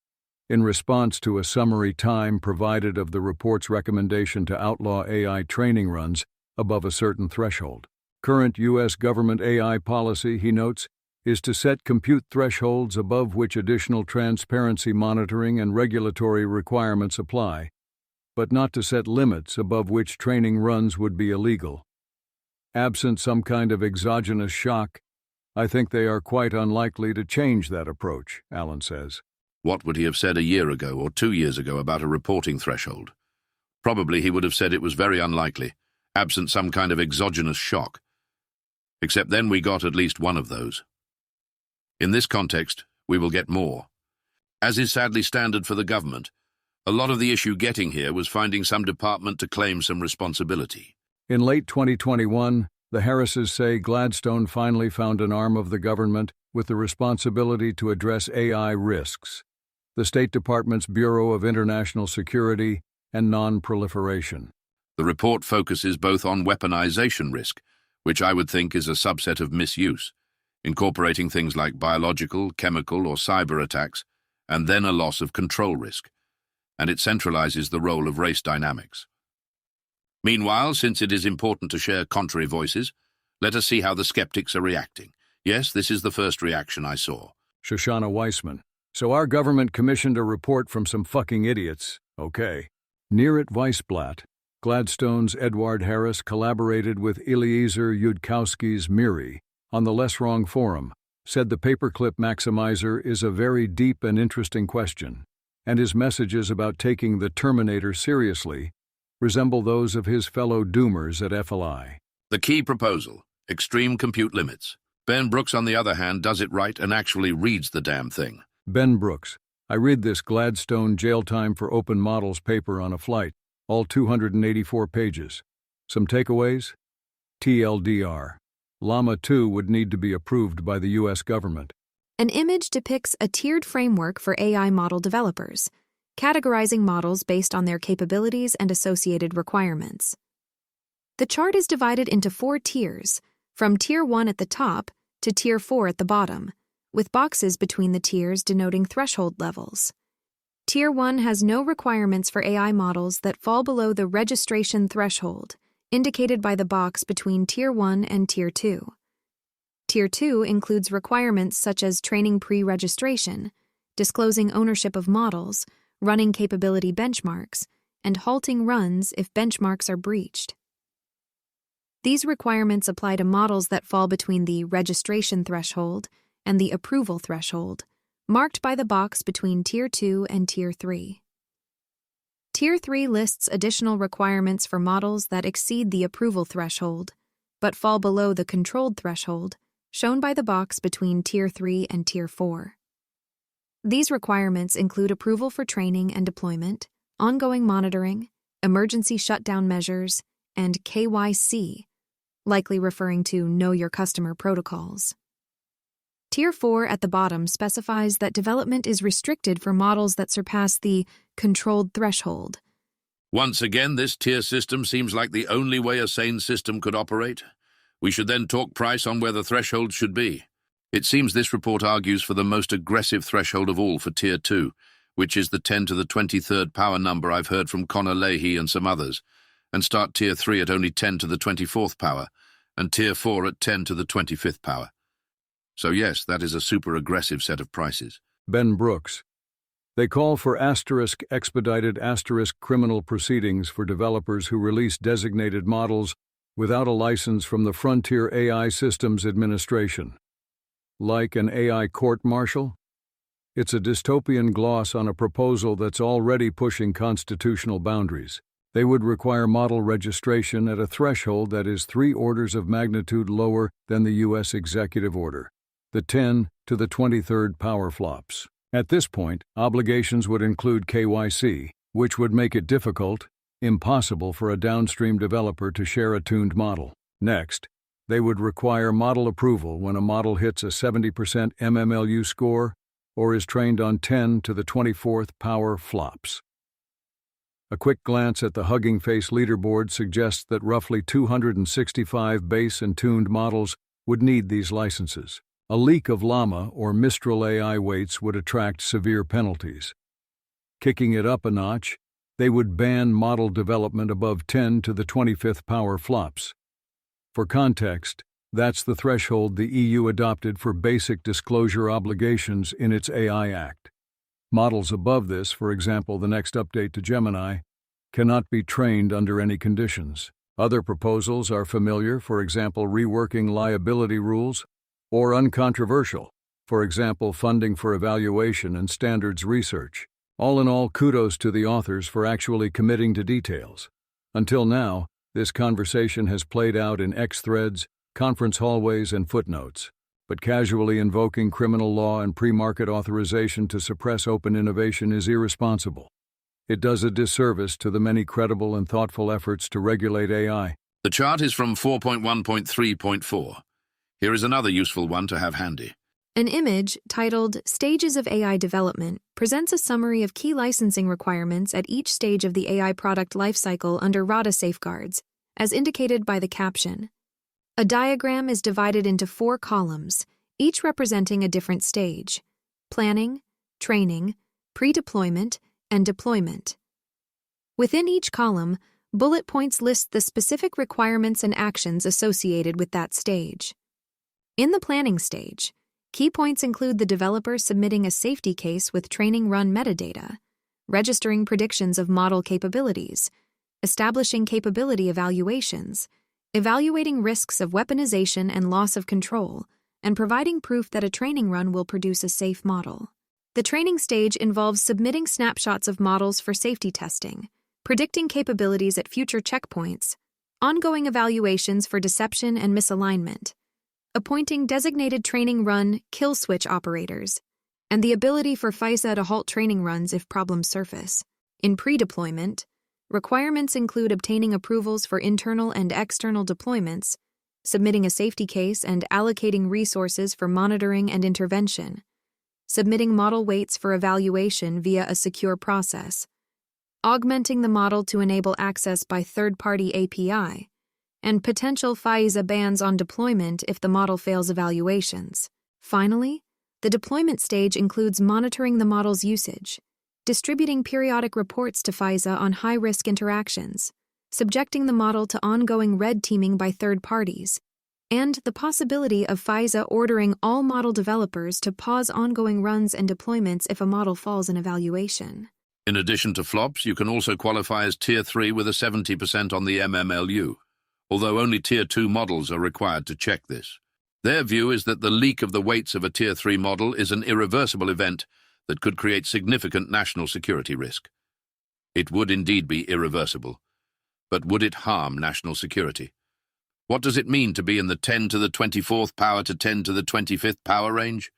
in response to a summary time provided of the report's recommendation to outlaw AI training runs above a certain threshold. Current U.S. government AI policy, he notes, is to set compute thresholds above which additional transparency monitoring and regulatory requirements apply, but not to set limits above which training runs would be illegal. Absent some kind of exogenous shock, I think they are quite unlikely to change that approach, Allen says. What would he have said a year ago or 2 years ago about a reporting threshold? Probably he would have said it was very unlikely, absent some kind of exogenous shock. Except then we got at least one of those. In this context, we will get more. As is sadly standard for the government, a lot of the issue getting here was finding some department to claim some responsibility. In late 2021, the Harrises say Gladstone finally found an arm of the government with the responsibility to address AI risks, the State Department's Bureau of International Security and Non-Proliferation. The report focuses both on weaponization risk, which I would think is a subset of misuse, incorporating things like biological, chemical, or cyber attacks, and then a loss of control risk, and it centralizes the role of race dynamics. Meanwhile, since it is important to share contrary voices, let us see how the skeptics are reacting. Yes, this is the first reaction I saw. Shoshana Weissman. So our government commissioned a report from some fucking idiots. Okay. Near Weissblatt, Gladstone's Edward Harris collaborated with Eliezer Yudkowsky's Miri on the Less Wrong forum, said the paperclip maximizer is a very deep and interesting question, and his messages about taking the Terminator seriously resemble those of his fellow doomers at FLI. The key proposal, extreme compute limits. Ben Brooks, on the other hand, does it right and actually reads the damn thing. Ben Brooks. I read this Gladstone Jail Time for Open Models paper on a flight, all 284 pages. Some takeaways? TLDR. Llama 2 would need to be approved by the U.S. government. An image depicts a tiered framework for AI model developers, categorizing models based on their capabilities and associated requirements. The chart is divided into 4 tiers, from Tier 1 at the top to Tier 4 at the bottom, with boxes between the tiers denoting threshold levels. Tier 1 has no requirements for AI models that fall below the registration threshold, indicated by the box between Tier 1 and Tier 2. Tier 2 includes requirements such as training pre-registration, disclosing ownership of models, running capability benchmarks, and halting runs if benchmarks are breached. These requirements apply to models that fall between the registration threshold and the approval threshold, marked by the box between Tier 2 and Tier 3. Tier 3 lists additional requirements for models that exceed the approval threshold, but fall below the controlled threshold, shown by the box between Tier 3 and Tier 4. These requirements include approval for training and deployment, ongoing monitoring, emergency shutdown measures, and KYC, likely referring to Know Your Customer protocols. Tier 4 at the bottom specifies that development is restricted for models that surpass the controlled threshold. Once again, this tier system seems like the only way a sane system could operate. We should then talk price on where the threshold should be. It seems this report argues for the most aggressive threshold of all for Tier 2, which is the 10 to the 23rd power number I've heard from Connor Leahy and some others, and start Tier 3 at only 10 to the 24th power, and Tier 4 at 10 to the 25th power. So yes, that is a super aggressive set of prices. Ben Brooks. They call for expedited criminal proceedings for developers who release designated models without a license from the Frontier AI Systems Administration. Like an AI court-martial? It's a dystopian gloss on a proposal that's already pushing constitutional boundaries. They would require model registration at a threshold that is 3 orders of magnitude lower than the U.S. executive order, the 10 to the 23rd power flops. At this point, obligations would include KYC, which would make it difficult, impossible for a downstream developer to share a tuned model. Next, they would require model approval when a model hits a 70% MMLU score or is trained on 10 to the 24th power flops. A quick glance at the Hugging Face leaderboard suggests that roughly 265 base and tuned models would need these licenses. A leak of Llama or Mistral AI weights would attract severe penalties. Kicking it up a notch, they would ban model development above 10 to the 25th power flops. For context, that's the threshold the EU adopted for basic disclosure obligations in its AI Act. Models above this, for example the next update to Gemini, cannot be trained under any conditions. Other proposals are familiar, for example reworking liability rules, or uncontroversial, for example funding for evaluation and standards research. All in all, kudos to the authors for actually committing to details. Until now, this conversation has played out in X threads, conference hallways, and footnotes, but casually invoking criminal law and pre-market authorization to suppress open innovation is irresponsible. It does a disservice to the many credible and thoughtful efforts to regulate AI. The chart is from 4.1.3.4. Here is another useful one to have handy. An image titled Stages of AI Development presents a summary of key licensing requirements at each stage of the AI product lifecycle under RADA safeguards, as indicated by the caption. A diagram is divided into 4 columns, each representing a different stage: planning, training, pre-deployment, and deployment. Within each column, bullet points list the specific requirements and actions associated with that stage. In the planning stage, key points include the developer submitting a safety case with training run metadata, registering predictions of model capabilities, establishing capability evaluations, evaluating risks of weaponization and loss of control, and providing proof that a training run will produce a safe model. The training stage involves submitting snapshots of models for safety testing, predicting capabilities at future checkpoints, ongoing evaluations for deception and misalignment, appointing designated training run kill switch operators, and the ability for FISA to halt training runs if problems surface. In pre-deployment, requirements include obtaining approvals for internal and external deployments, submitting a safety case and allocating resources for monitoring and intervention, submitting model weights for evaluation via a secure process, augmenting the model to enable access by third-party API, and potential FISA bans on deployment if the model fails evaluations. Finally, the deployment stage includes monitoring the model's usage, distributing periodic reports to FISA on high-risk interactions, subjecting the model to ongoing red teaming by third parties, and the possibility of FISA ordering all model developers to pause ongoing runs and deployments if a model falls in evaluation. In addition to flops, you can also qualify as Tier 3 with a 70% on the MMLU, although only Tier 2 models are required to check this. Their view is that the leak of the weights of a Tier 3 model is an irreversible event that could create significant national security risk. It would indeed be irreversible, but would it harm national security? What does it mean to be in the 10 to the 24th power to 10 to the 25th power range?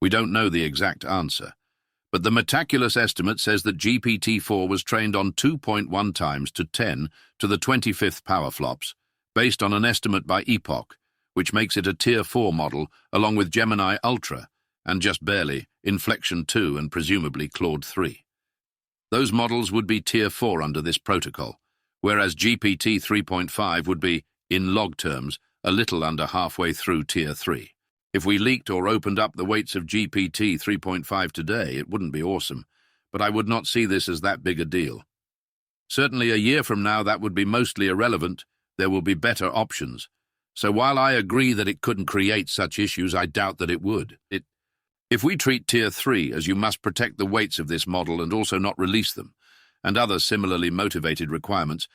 We don't know the exact answer, but the meticulous estimate says that GPT-4 was trained on 2.1 times to 10 to the 25th power flops, based on an estimate by Epoch, which makes it a Tier 4 model, along with Gemini Ultra, and just barely Inflection 2 and presumably Claude 3. Those models would be Tier 4 under this protocol, whereas GPT 3.5 would be, in log terms, a little under halfway through Tier 3. If we leaked or opened up the weights of GPT 3.5 today, it wouldn't be awesome, but I would not see this as that big a deal. Certainly a year from now that would be mostly irrelevant. There will be better options. So while I agree that it couldn't create such issues, I doubt that it would. If we treat Tier 3 as you must protect the weights of this model and also not release them, and other similarly motivated requirements,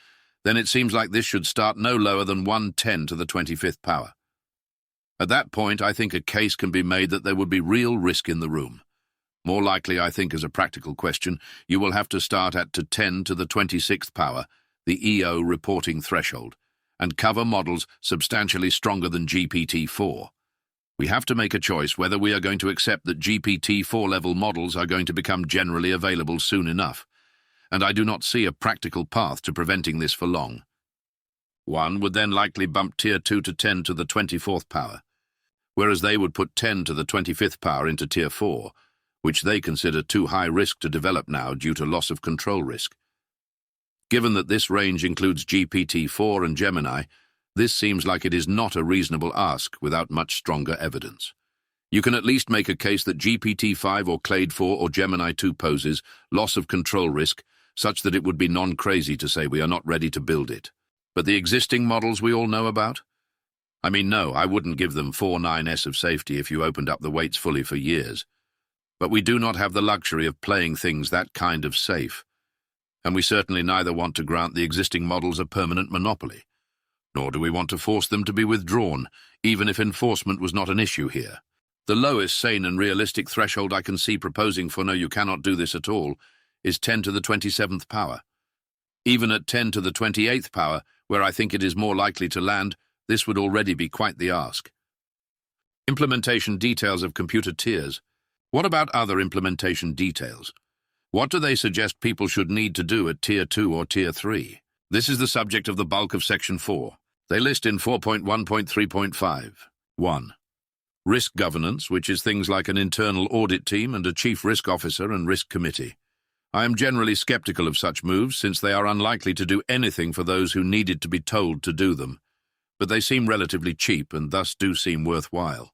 then it seems like this should start no lower than 110 to the 25th power. At that point, I think a case can be made that there would be real risk in the room. More likely, I think, as a practical question, you will have to start at to 10 to the 26th power, the EO reporting threshold, and cover models substantially stronger than GPT-4. We have to make a choice whether we are going to accept that GPT-4 level models are going to become generally available soon enough, and I do not see a practical path to preventing this for long. One would then likely bump Tier 2 to 10 to the 24th power, whereas they would put 10 to the 25th power into Tier 4, which they consider too high risk to develop now due to loss of control risk. Given that this range includes GPT-4 and Gemini, this seems like it is not a reasonable ask without much stronger evidence. You can at least make a case that GPT-5 or Clade 4 or Gemini 2 poses loss of control risk such that it would be non-crazy to say we are not ready to build it. But the existing models we all know about? I mean, no, I wouldn't give them 4.9s of safety if you opened up the weights fully for years. But we do not have the luxury of playing things that kind of safe. And we certainly neither want to grant the existing models a permanent monopoly, nor do we want to force them to be withdrawn, even if enforcement was not an issue here. The lowest sane and realistic threshold I can see proposing for no, you cannot do this at all, is 10 to the 27th power. Even at 10 to the 28th power, where I think it is more likely to land, this would already be quite the ask. Implementation details of computer tiers. What about other implementation details? What do they suggest people should need to do at Tier 2 or Tier 3? This is the subject of the bulk of Section 4. They list in 4.1.3.5. 1. Risk governance, which is things like an internal audit team and a chief risk officer and risk committee. I am generally skeptical of such moves since they are unlikely to do anything for those who needed to be told to do them, but they seem relatively cheap and thus do seem worthwhile.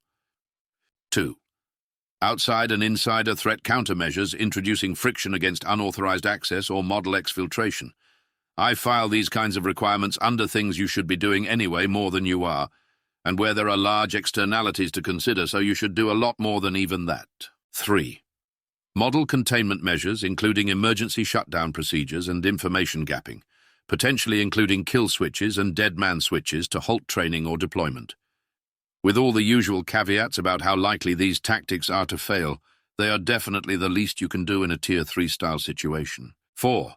2. Outside and insider threat countermeasures introducing friction against unauthorized access or model exfiltration. I file these kinds of requirements under things you should be doing anyway more than you are, and where there are large externalities to consider, so you should do a lot more than even that. 3. Model containment measures, including emergency shutdown procedures and information gapping, potentially including kill switches and dead man switches to halt training or deployment. With all the usual caveats about how likely these tactics are to fail, they are definitely the least you can do in a Tier 3 style situation. 4.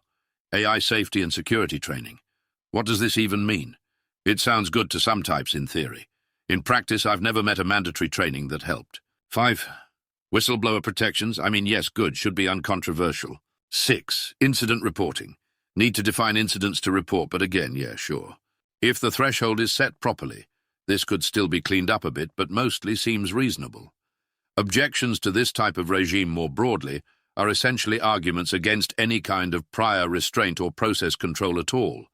AI safety and security training. What does this even mean? It sounds good to some types in theory. In practice, I've never met a mandatory training that helped. 5. Whistleblower protections. I mean, yes, good, should be uncontroversial. 6. Incident reporting. Need to define incidents to report, but again, yeah, sure. If the threshold is set properly, this could still be cleaned up a bit, but mostly seems reasonable. Objections to this type of regime more broadly are essentially arguments against any kind of prior restraint or process control at all,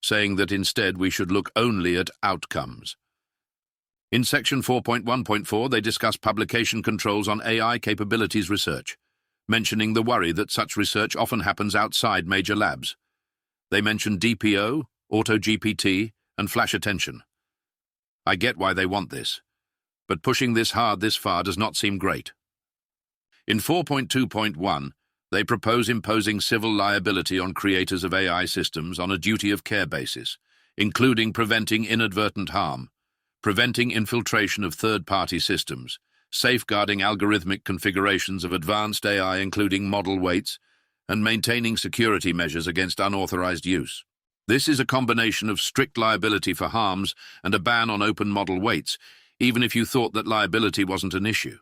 saying that instead we should look only at outcomes. In Section 4.1.4, they discuss publication controls on AI capabilities research. mentioning the worry that such research often happens outside major labs. They mention DPO, AutoGPT, and flash attention. I get why they want this, but pushing this hard this far does not seem great. In 4.2.1, they propose imposing civil liability on creators of AI systems on a duty of care basis, including preventing inadvertent harm, preventing infiltration of third-party systems, safeguarding algorithmic configurations of advanced AI including model weights, and maintaining security measures against unauthorized use. This is a combination of strict liability for harms and a ban on open model weights, even if you thought that liability wasn't an issue.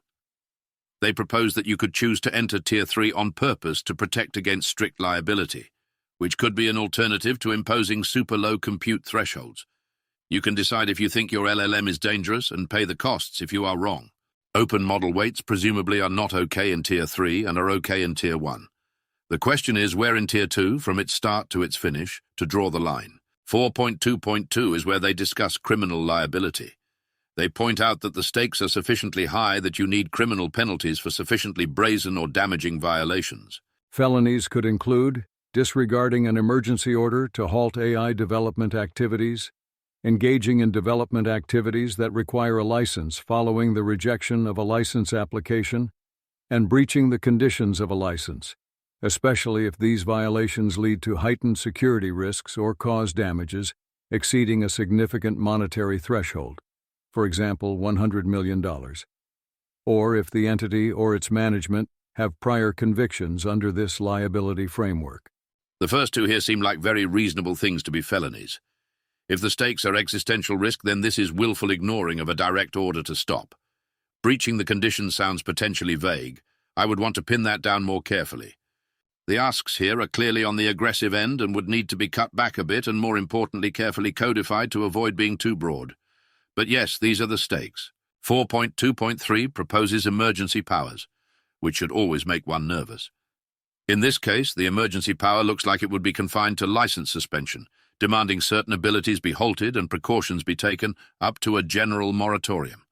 They propose that you could choose to enter Tier 3 on purpose to protect against strict liability, which could be an alternative to imposing super low compute thresholds. You can decide if you think your LLM is dangerous and pay the costs if you are wrong. Open model weights presumably are not okay in Tier 3 and are okay in Tier 1. The question is where in Tier 2, from its start to its finish, to draw the line. 4.2.2 is where they discuss criminal liability. They point out that the stakes are sufficiently high that you need criminal penalties for sufficiently brazen or damaging violations. Felonies could include disregarding an emergency order to halt AI development activities, engaging in development activities that require a license following the rejection of a license application, and breaching the conditions of a license, especially if these violations lead to heightened security risks or cause damages exceeding a significant monetary threshold, for example, $100 million, or if the entity or its management have prior convictions under this liability framework. The first two here seem like very reasonable things to be felonies. If the stakes are existential risk, then this is willful ignoring of a direct order to stop. Breaching the conditions sounds potentially vague. I would want to pin that down more carefully. The asks here are clearly on the aggressive end and would need to be cut back a bit and, more importantly, carefully codified to avoid being too broad. But yes, these are the stakes. 4.2.3 proposes emergency powers, which should always make one nervous. In this case, the emergency power looks like it would be confined to license suspension, demanding certain abilities be halted and precautions be taken up to a general moratorium,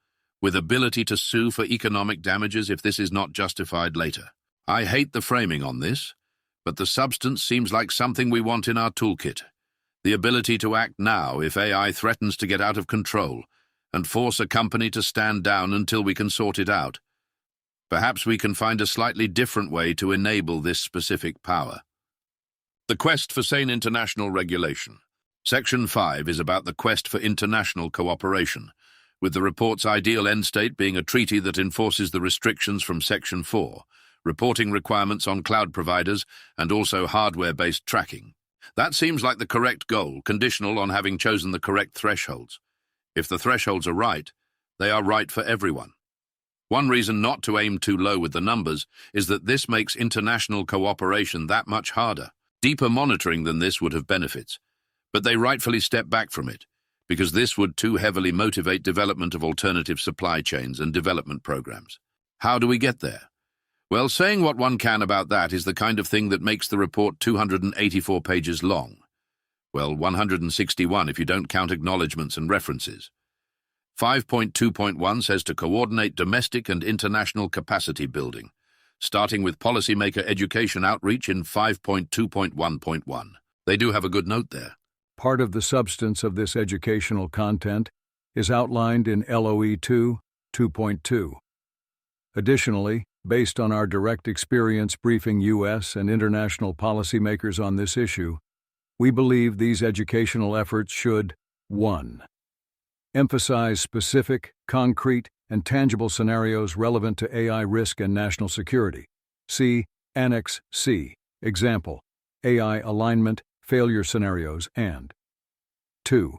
with ability to sue for economic damages if this is not justified later. I hate the framing on this, but the substance seems like something we want in our toolkit. The ability to act now if AI threatens to get out of control and force a company to stand down until we can sort it out. Perhaps we can find a slightly different way to enable this specific power. The quest for sane international regulation. Section 5 is about the quest for international cooperation, with the report's ideal end state being a treaty that enforces the restrictions from Section 4, reporting requirements on cloud providers and also hardware-based tracking. That seems like the correct goal, conditional on having chosen the correct thresholds. If the thresholds are right, they are right for everyone. One reason not to aim too low with the numbers is that this makes international cooperation that much harder. Deeper monitoring than this would have benefits, but they rightfully step back from it, because this would too heavily motivate development of alternative supply chains and development programs. How do we get there? Well, saying what one can about that is the kind of thing that makes the report 284 pages long. Well, 161 if you don't count acknowledgements and references. 5.2.1 says to coordinate domestic and international capacity building, starting with policymaker education outreach in 5.2.1.1. They do have a good note there. Part of the substance of this educational content is outlined in LOE 2.2. Additionally, based on our direct experience briefing U.S. and international policymakers on this issue, we believe these educational efforts should 1. Emphasize specific, concrete, and tangible scenarios relevant to AI risk and national security. See Annex C, example, AI alignment, failure scenarios, and 2.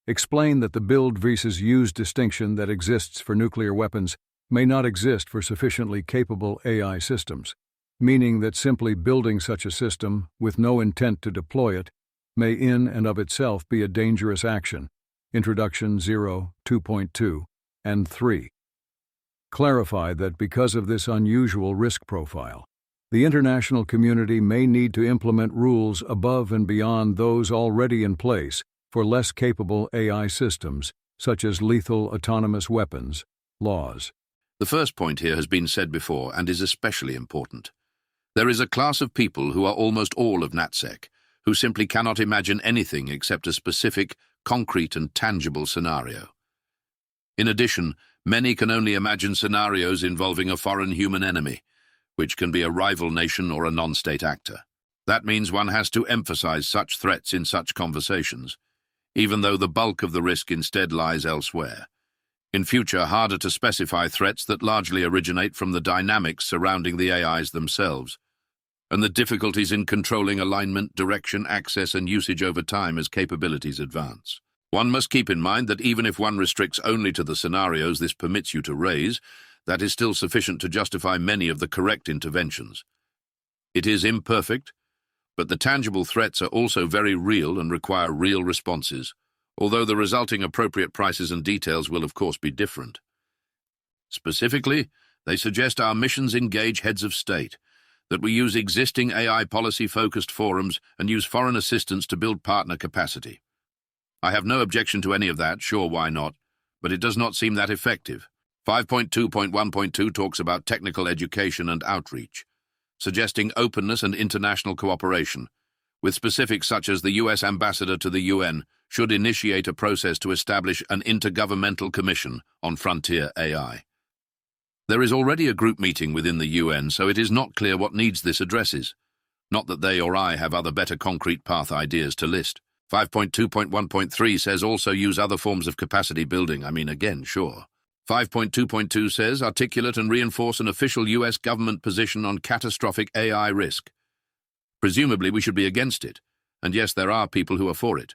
Explain that the build versus use distinction that exists for nuclear weapons may not exist for sufficiently capable AI systems, meaning that simply building such a system with no intent to deploy it may in and of itself be a dangerous action. Introduction 0, 2.2, and 3. Clarify that because of this unusual risk profile, the international community may need to implement rules above and beyond those already in place for less capable AI systems, such as lethal autonomous weapons, laws. The first point here has been said before and is especially important. There is a class of people who are almost all of NatSec, who simply cannot imagine anything except a specific, concrete and tangible scenario. In addition, many can only imagine scenarios involving a foreign human enemy, which can be a rival nation or a non-state actor. That means one has to emphasize such threats in such conversations, even though the bulk of the risk instead lies elsewhere. In future, harder to specify threats that largely originate from the dynamics surrounding the AIs themselves, and the difficulties in controlling alignment, direction, access, and usage over time as capabilities advance. One must keep in mind that even if one restricts only to the scenarios this permits you to raise, that is still sufficient to justify many of the correct interventions. It is imperfect, but the tangible threats are also very real and require real responses, although the resulting appropriate prices and details will of course be different. Specifically, they suggest our missions engage heads of state, that we use existing AI policy-focused forums and use foreign assistance to build partner capacity. I have no objection to any of that, sure, why not, but it does not seem that effective. 5.2.1.2 talks about technical education and outreach, suggesting openness and international cooperation, with specifics such as the US ambassador to the UN should initiate a process to establish an intergovernmental commission on frontier AI. There is already a group meeting within the UN, so it is not clear what needs this addresses. Not that they or I have other better concrete path ideas to list. 5.2.1.3 says also use other forms of capacity building. Again, sure. 5.2.2 says articulate and reinforce an official US government position on catastrophic AI risk. Presumably we should be against it, and yes, there are people who are for it.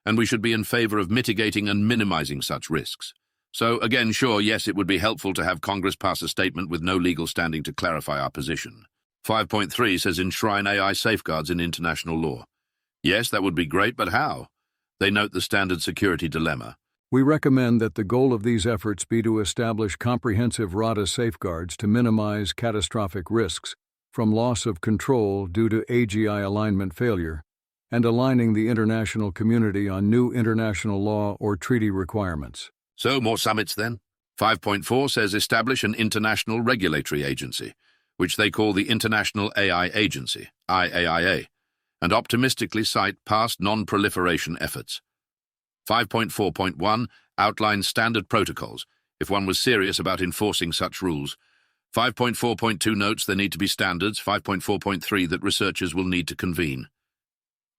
And we should be in favor of mitigating and minimizing such risks. So, again, sure, yes, it would be helpful to have Congress pass a statement with no legal standing to clarify our position. 5.3 says enshrine AI safeguards in international law. Yes, that would be great, but how? They note the standard security dilemma. We recommend that the goal of these efforts be to establish comprehensive RADA safeguards to minimize catastrophic risks from loss of control due to AGI alignment failure, and aligning the international community on new international law or treaty requirements. So, more summits then? 5.4 says establish an international regulatory agency, which they call the International AI Agency, IAIA, and optimistically cite past non-proliferation efforts. 5.4.1 outlines standard protocols, if one was serious about enforcing such rules. 5.4.2 notes there need to be standards. 5.4.3 that researchers will need to convene.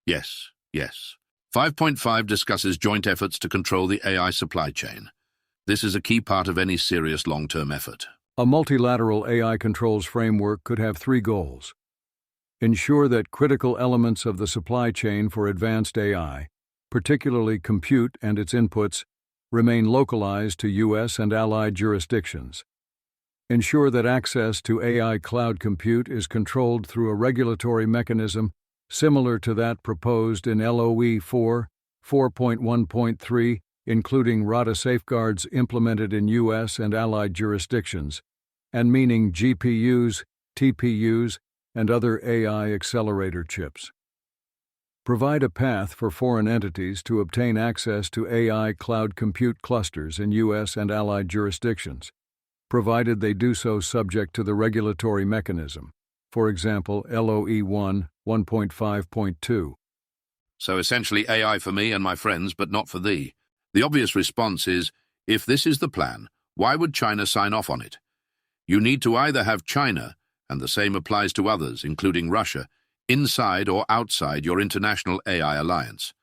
Yes. 5.5 discusses joint efforts to control the AI supply chain. This is a key part of any serious long-term effort. A multilateral AI controls framework could have three goals. Ensure that critical elements of the supply chain for advanced AI, particularly compute and its inputs, remain localized to U.S. and allied jurisdictions. Ensure that access to AI cloud compute is controlled through a regulatory mechanism similar to that proposed in LOE 4.1.3, including RADA safeguards implemented in U.S. and allied jurisdictions, and meaning GPUs, TPUs, and other AI accelerator chips. Provide a path for foreign entities to obtain access to AI cloud compute clusters in U.S. and allied jurisdictions, provided they do so subject to the regulatory mechanism, for example, LOE 1.5.2. So essentially AI for me and my friends, but not for thee. The obvious response is, if this is the plan, why would China sign off on it? You need to either have China, and the same applies to others, including Russia, inside or outside your international AI alliance.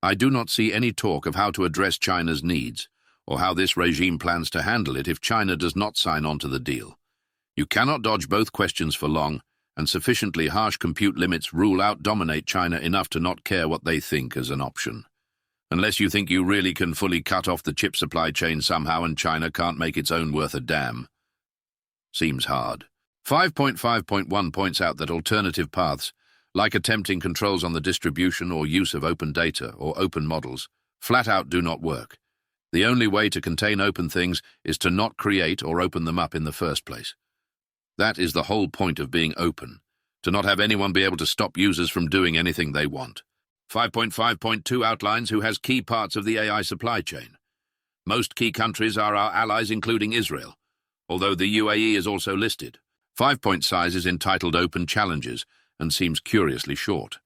I do not see any talk of how to address China's needs, or how this regime plans to handle it if China does not sign on to the deal. You cannot dodge both questions for long, and sufficiently harsh compute limits rule out dominate China enough to not care what they think as an option. Unless you think you really can fully cut off the chip supply chain somehow and China can't make its own worth a damn. Seems hard. 5.5.1 points out that alternative paths, like attempting controls on the distribution or use of open data or open models, flat out do not work. The only way to contain open things is to not create or open them up in the first place. That is the whole point of being open, to not have anyone be able to stop users from doing anything they want. 5.5.2 outlines who has key parts of the AI supply chain. Most key countries are our allies, including Israel. although the UAE is also listed. 5-point size is entitled Open Challenges and seems curiously short.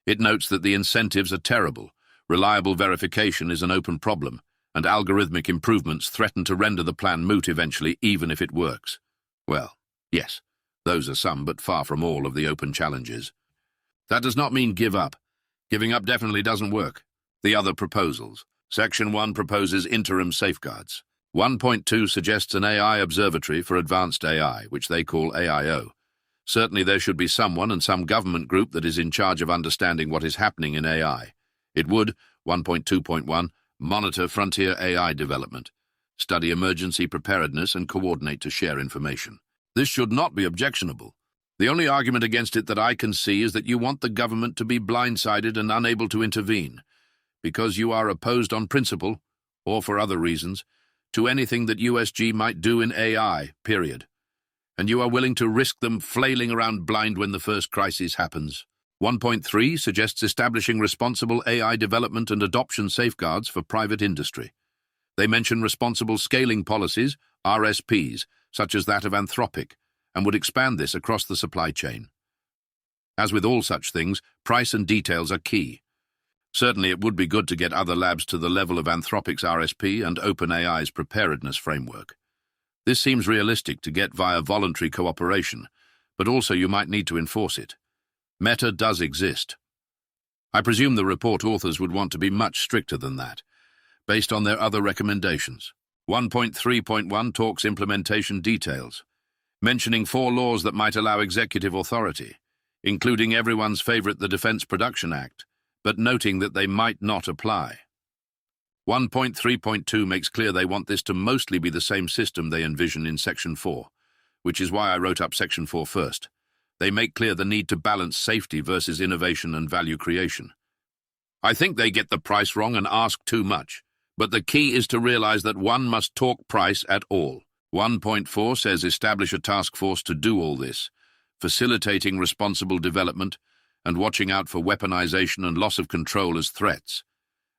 It notes that the incentives are terrible, reliable verification is an open problem, and algorithmic improvements threaten to render the plan moot eventually, even if it works. Well, yes, those are some, but far from all of the open challenges. That does not mean give up. Giving up definitely doesn't work. The other proposals. Section 1 proposes interim safeguards. 1.2 suggests an AI observatory for advanced AI, which they call AIO. Certainly there should be someone and some government group that is in charge of understanding what is happening in AI. It would, 1.2.1, monitor frontier AI development, study emergency preparedness, and coordinate to share information. This should not be objectionable. The only argument against it that I can see is that you want the government to be blindsided and unable to intervene, because you are opposed on principle, or for other reasons, to anything that USG might do in AI, period. And you are willing to risk them flailing around blind when the first crisis happens. 1.3 suggests establishing responsible AI development and adoption safeguards for private industry. They mention responsible scaling policies, RSPs, such as that of Anthropic, and would expand this across the supply chain. As with all such things, price and details are key. Certainly it would be good to get other labs to the level of Anthropic's RSP and OpenAI's preparedness framework. This seems realistic to get via voluntary cooperation, but also you might need to enforce it. Meta does exist. I presume the report authors would want to be much stricter than that, based on their other recommendations. 1.3.1 talks implementation details, mentioning 4 laws that might allow executive authority, including everyone's favorite, the Defense Production Act, but noting that they might not apply. 1.3.2 makes clear they want this to mostly be the same system they envision in Section 4, which is why I wrote up Section 4 first. They make clear the need to balance safety versus innovation and value creation. I think they get the price wrong and ask too much, but the key is to realize that one must talk price at all. 1.4 says establish a task force to do all this, facilitating responsible development and watching out for weaponization and loss of control as threats,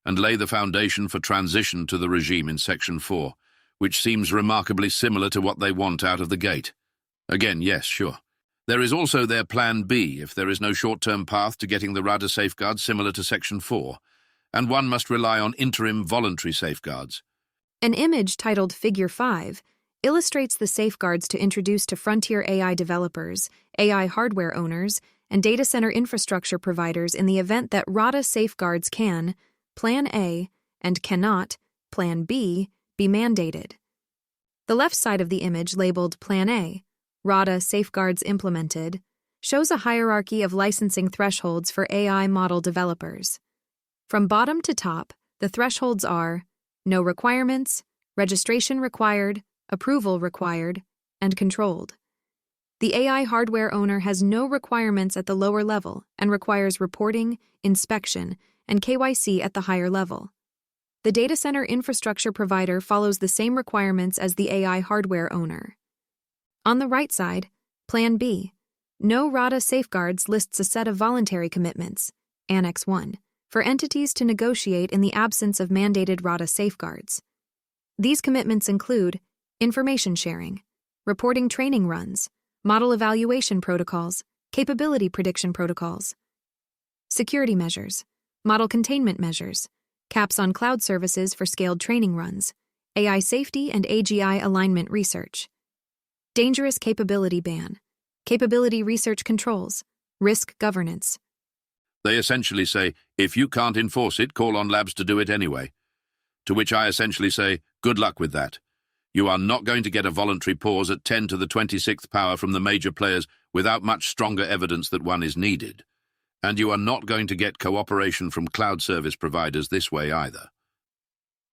and lay the foundation for transition to the regime in Section 4, which seems remarkably similar to what they want out of the gate. Again, yes, sure. There is also their Plan B if there is no short-term path to getting the RADA safeguards similar to Section 4, and one must rely on interim voluntary safeguards. An image titled Figure 5 illustrates the safeguards to introduce to frontier AI developers, AI hardware owners, and data center infrastructure providers in the event that RADA safeguards can, Plan A, and cannot, Plan B, be mandated. The left side of the image labeled Plan A, RADA Safeguards Implemented, shows a hierarchy of licensing thresholds for AI model developers. From bottom to top, the thresholds are no requirements, registration required, approval required, and controlled. The AI hardware owner has no requirements at the lower level and requires reporting, inspection, and KYC at the higher level. The data center infrastructure provider follows the same requirements as the AI hardware owner. On the right side, Plan B, No RADA Safeguards lists a set of voluntary commitments, Annex 1, for entities to negotiate in the absence of mandated RADA safeguards. These commitments include information sharing, reporting training runs, model evaluation protocols, capability prediction protocols, security measures, model containment measures, caps on cloud services for scaled training runs, AI safety and AGI alignment research, dangerous capability ban, capability research controls, risk governance. They essentially say, if you can't enforce it, call on labs to do it anyway. To which I essentially say, good luck with that. You are not going to get a voluntary pause at 10 to the 26th power from the major players without much stronger evidence that one is needed. And you are not going to get cooperation from cloud service providers this way either.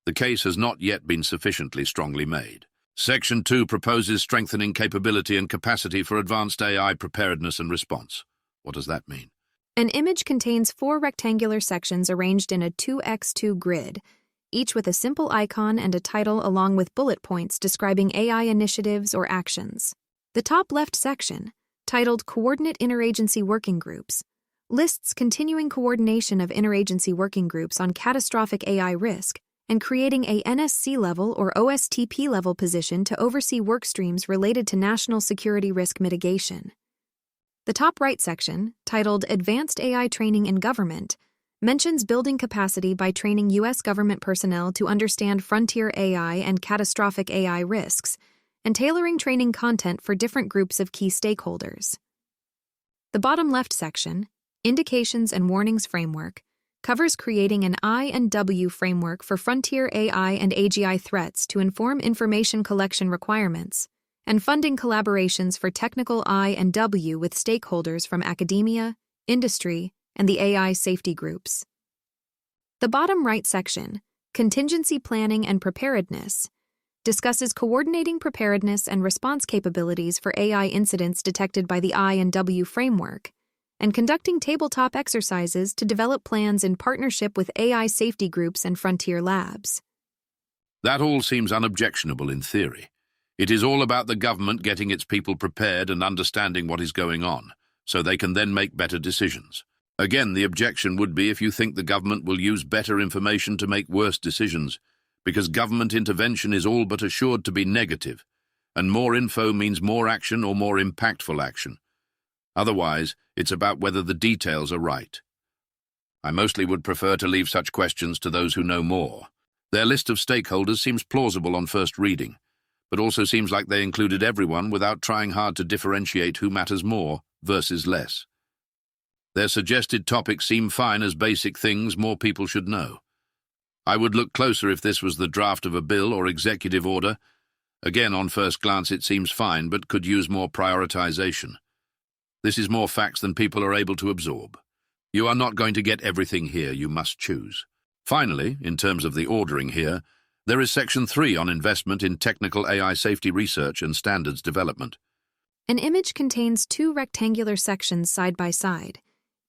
The case has not yet been sufficiently strongly made. Section 2 proposes strengthening capability and capacity for advanced AI preparedness and response. What does that mean? An image contains 4 rectangular sections arranged in a 2x2 grid, each with a simple icon and a title along with bullet points describing AI initiatives or actions. The top left section, titled Coordinate Interagency Working Groups, lists continuing coordination of interagency working groups on catastrophic AI risk and creating a NSC level or OSTP level position to oversee work streams related to national security risk mitigation. The top right section, titled Advanced AI Training in Government, mentions building capacity by training U.S. government personnel to understand frontier AI and catastrophic AI risks, and tailoring training content for different groups of key stakeholders. The bottom left section, Indications and Warnings Framework, covers creating an I&W framework for frontier AI and AGI threats to inform information collection requirements, and funding collaborations for technical I&W with stakeholders from academia, industry, and the AI safety groups. The bottom right section, Contingency Planning and Preparedness, discusses coordinating preparedness and response capabilities for AI incidents detected by the I&W framework, and conducting tabletop exercises to develop plans in partnership with AI safety groups and frontier labs. That all seems unobjectionable in theory. It is all about the government getting its people prepared and understanding what is going on, so they can then make better decisions. Again, the objection would be if you think the government will use better information to make worse decisions, because government intervention is all but assured to be negative, and more info means more action or more impactful action. Otherwise, it's about whether the details are right. I mostly would prefer to leave such questions to those who know more. Their list of stakeholders seems plausible on first reading, but also seems like they included everyone without trying hard to differentiate who matters more versus less. Their suggested topics seem fine as basic things more people should know. I would look closer if this was the draft of a bill or executive order. Again, on first glance it seems fine, but could use more prioritization. This is more facts than people are able to absorb. You are not going to get everything here, you must choose. Finally, in terms of the ordering here, there is Section 3 on investment in technical AI safety research and standards development. An image contains two rectangular sections side by side,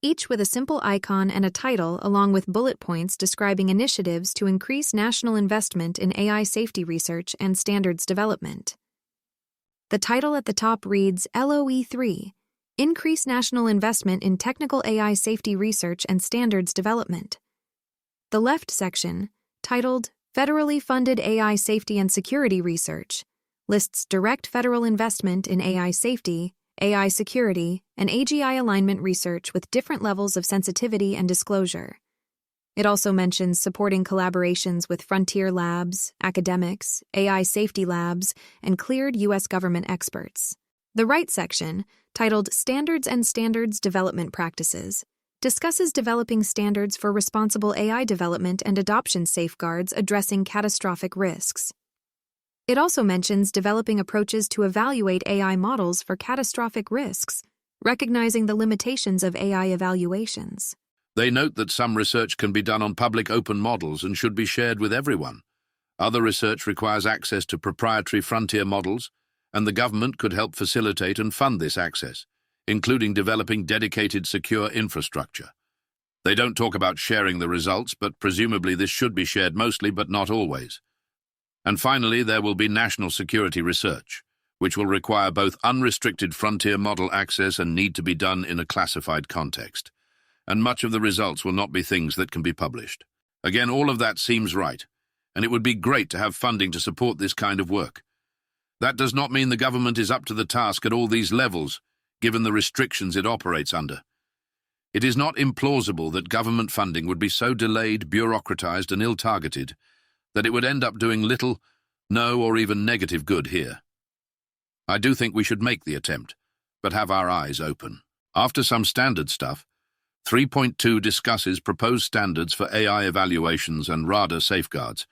each with a simple icon and a title along with bullet points describing initiatives to increase national investment in AI safety research and standards development. The title at the top reads LOE3, Increase National Investment in Technical AI Safety Research and Standards Development. The left section, titled Federally Funded AI Safety and Security Research, lists direct federal investment in AI safety, AI security, and AGI alignment research with different levels of sensitivity and disclosure. It also mentions supporting collaborations with frontier labs, academics, AI safety labs, and cleared U.S. government experts. The right section, titled Standards and Standards Development Practices, discusses developing standards for responsible AI development and adoption safeguards addressing catastrophic risks. It also mentions developing approaches to evaluate AI models for catastrophic risks, recognizing the limitations of AI evaluations. They note that some research can be done on public open models and should be shared with everyone. Other research requires access to proprietary frontier models, and the government could help facilitate and fund this access, including developing dedicated secure infrastructure. They don't talk about sharing the results, but presumably this should be shared mostly but not always. And finally, there will be national security research, which will require both unrestricted frontier model access and need to be done in a classified context. And much of the results will not be things that can be published. Again, all of that seems right, and it would be great to have funding to support this kind of work. That does not mean the government is up to the task at all these levels, given the restrictions it operates under. It is not implausible that government funding would be so delayed, bureaucratized, and ill-targeted that it would end up doing little, no, or even negative good here. I do think we should make the attempt, but have our eyes open. After some standard stuff, 3.2 discusses proposed standards for AI evaluations and RADA safeguards,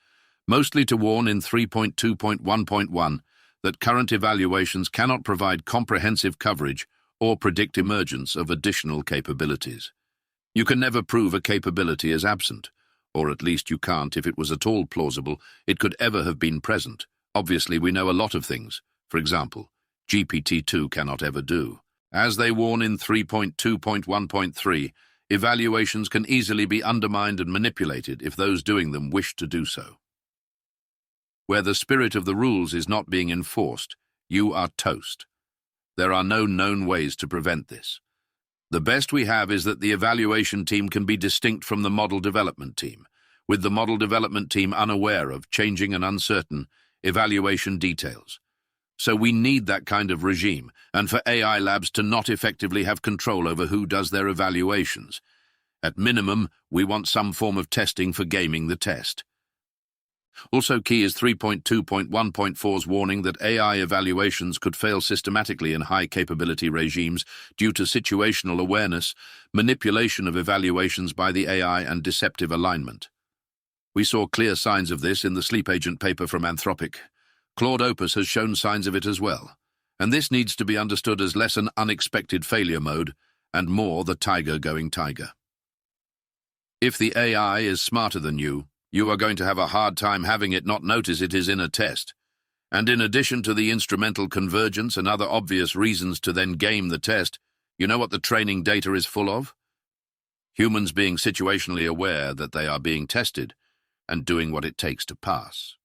mostly to warn in 3.2.1.1 that current evaluations cannot provide comprehensive coverage or predict emergence of additional capabilities. You can never prove a capability is absent, or at least you can't if it was at all plausible it could ever have been present. Obviously, we know a lot of things. For example, GPT-2 cannot ever do. As they warn in 3.2.1.3, evaluations can easily be undermined and manipulated if those doing them wish to do so. Where the spirit of the rules is not being enforced, you are toast. There are no known ways to prevent this. The best we have is that the evaluation team can be distinct from the model development team, with the model development team unaware of changing and uncertain evaluation details. So we need that kind of regime, and for AI labs to not effectively have control over who does their evaluations. At minimum, we want some form of testing for gaming the test. Also key is 3.2.1.4's warning that AI evaluations could fail systematically in high-capability regimes due to situational awareness, manipulation of evaluations by the AI, and deceptive alignment. We saw clear signs of this in the sleep agent paper from Anthropic. Claude Opus has shown signs of it as well, and this needs to be understood as less an unexpected failure mode and more the tiger going tiger. If the AI is smarter than you are going to have a hard time having it not notice it is in a test. And in addition to the instrumental convergence and other obvious reasons to then game the test, you know what the training data is full of? Humans being situationally aware that they are being tested and doing what it takes to pass.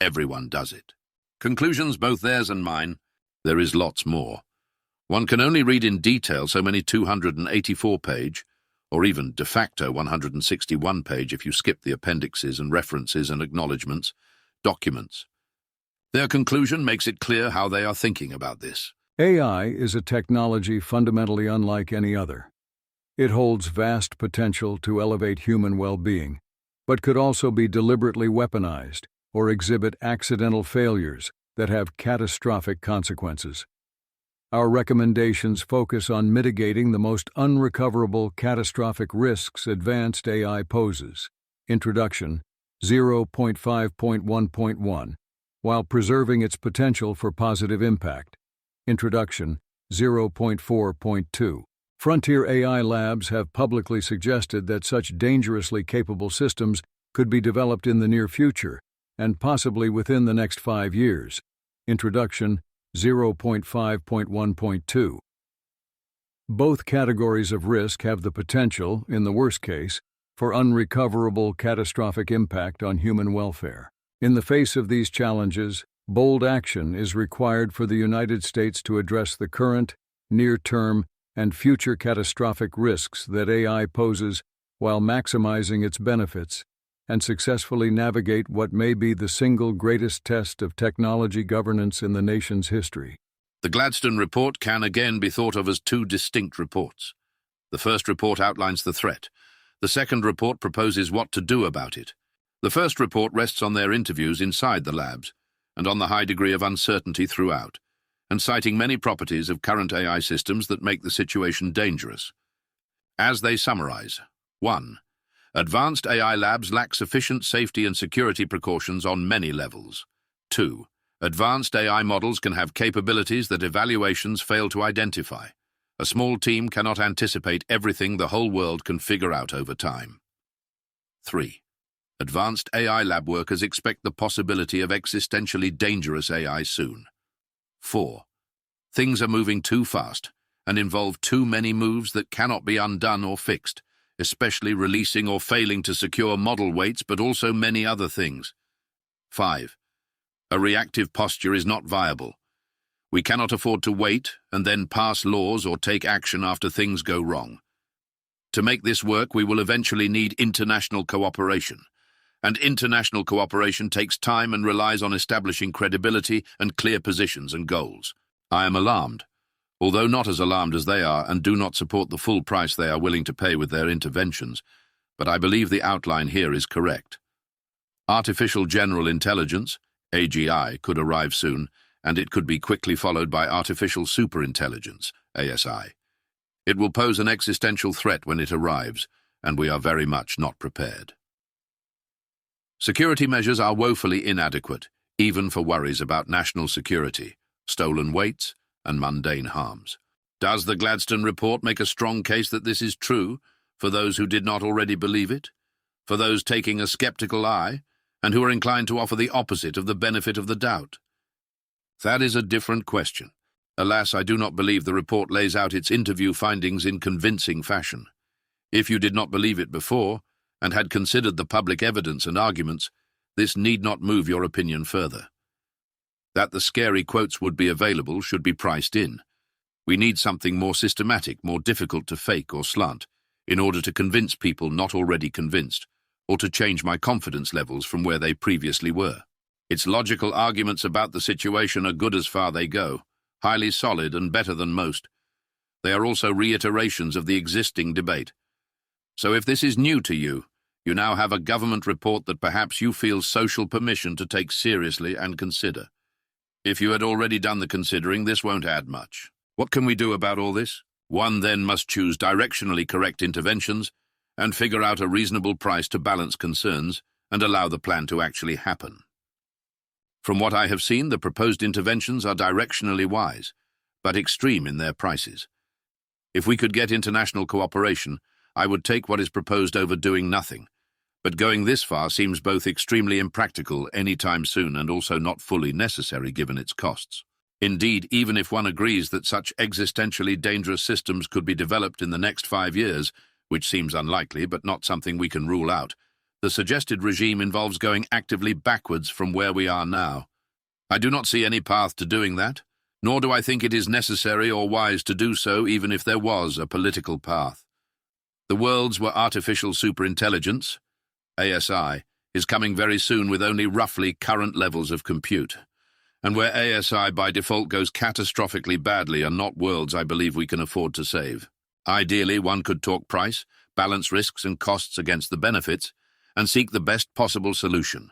Everyone does it. Conclusions, both theirs and mine. There is lots more. One can only read in detail so many 284-page, or even de facto 161-page if you skip the appendixes and references and acknowledgements, documents. Their conclusion makes it clear how they are thinking about this. AI is a technology fundamentally unlike any other. It holds vast potential to elevate human well-being, but could also be deliberately weaponized or exhibit accidental failures that have catastrophic consequences. Our recommendations focus on mitigating the most unrecoverable catastrophic risks advanced AI poses. Introduction 0.5.1.1, while preserving its potential for positive impact. Introduction 0.4.2. Frontier AI labs have publicly suggested that such dangerously capable systems could be developed in the near future, and possibly within the next 5 years. Introduction 0.5.1.2. Both categories of risk have the potential, in the worst case, for unrecoverable catastrophic impact on human welfare. In the face of these challenges, bold action is required for the United States to address the current, near-term, and future catastrophic risks that AI poses while maximizing its benefits, and successfully navigate what may be the single greatest test of technology governance in the nation's history. The Gladstone report can again be thought of as two distinct reports. The first report outlines the threat. The second report proposes what to do about it. The first report rests on their interviews inside the labs and on the high degree of uncertainty throughout, and citing many properties of current AI systems that make the situation dangerous. As they summarize: 1. Advanced AI labs lack sufficient safety and security precautions on many levels. 2. Advanced AI models can have capabilities that evaluations fail to identify. A small team cannot anticipate everything the whole world can figure out over time. 3. Advanced AI lab workers expect the possibility of existentially dangerous AI soon. 4. Things are moving too fast and involve too many moves that cannot be undone or fixed, especially releasing or failing to secure model weights, but also many other things. 5. A reactive posture is not viable. We cannot afford to wait and then pass laws or take action after things go wrong. To make this work, we will eventually need international cooperation. And international cooperation takes time and relies on establishing credibility and clear positions and goals. I am alarmed, although not as alarmed as they are, and do not support the full price they are willing to pay with their interventions, but I believe the outline here is correct. Artificial General Intelligence, AGI, could arrive soon, and it could be quickly followed by Artificial Superintelligence, ASI. It will pose an existential threat when it arrives, and we are very much not prepared. Security measures are woefully inadequate, even for worries about national security, stolen weights, and mundane harms. Does the Gladstone report make a strong case that this is true, for those who did not already believe it? For those taking a skeptical eye, and who are inclined to offer the opposite of the benefit of the doubt? That is a different question. Alas, I do not believe the report lays out its interview findings in convincing fashion. If you did not believe it before, and had considered the public evidence and arguments, this need not move your opinion further. That the scary quotes would be available should be priced in. We need something more systematic, more difficult to fake or slant, in order to convince people not already convinced, or to change my confidence levels from where they previously were. Its logical arguments about the situation are good as far they go, highly solid and better than most. They are also reiterations of the existing debate. So if this is new to you, you now have a government report that perhaps you feel social permission to take seriously and consider. If you had already done the considering, this won't add much. What can we do about all this? One then must choose directionally correct interventions and figure out a reasonable price to balance concerns and allow the plan to actually happen. From what I have seen, the proposed interventions are directionally wise, but extreme in their prices. If we could get international cooperation, I would take what is proposed over doing nothing. But going this far seems both extremely impractical anytime soon and also not fully necessary given its costs. Indeed, even if one agrees that such existentially dangerous systems could be developed in the next 5 years, which seems unlikely but not something we can rule out, the suggested regime involves going actively backwards from where we are now. I do not see any path to doing that, nor do I think it is necessary or wise to do so even if there was a political path. The worlds where artificial superintelligence, ASI, is coming very soon with only roughly current levels of compute, and where ASI by default goes catastrophically badly are not worlds I believe we can afford to save. Ideally, one could talk price, balance risks and costs against the benefits, and seek the best possible solution.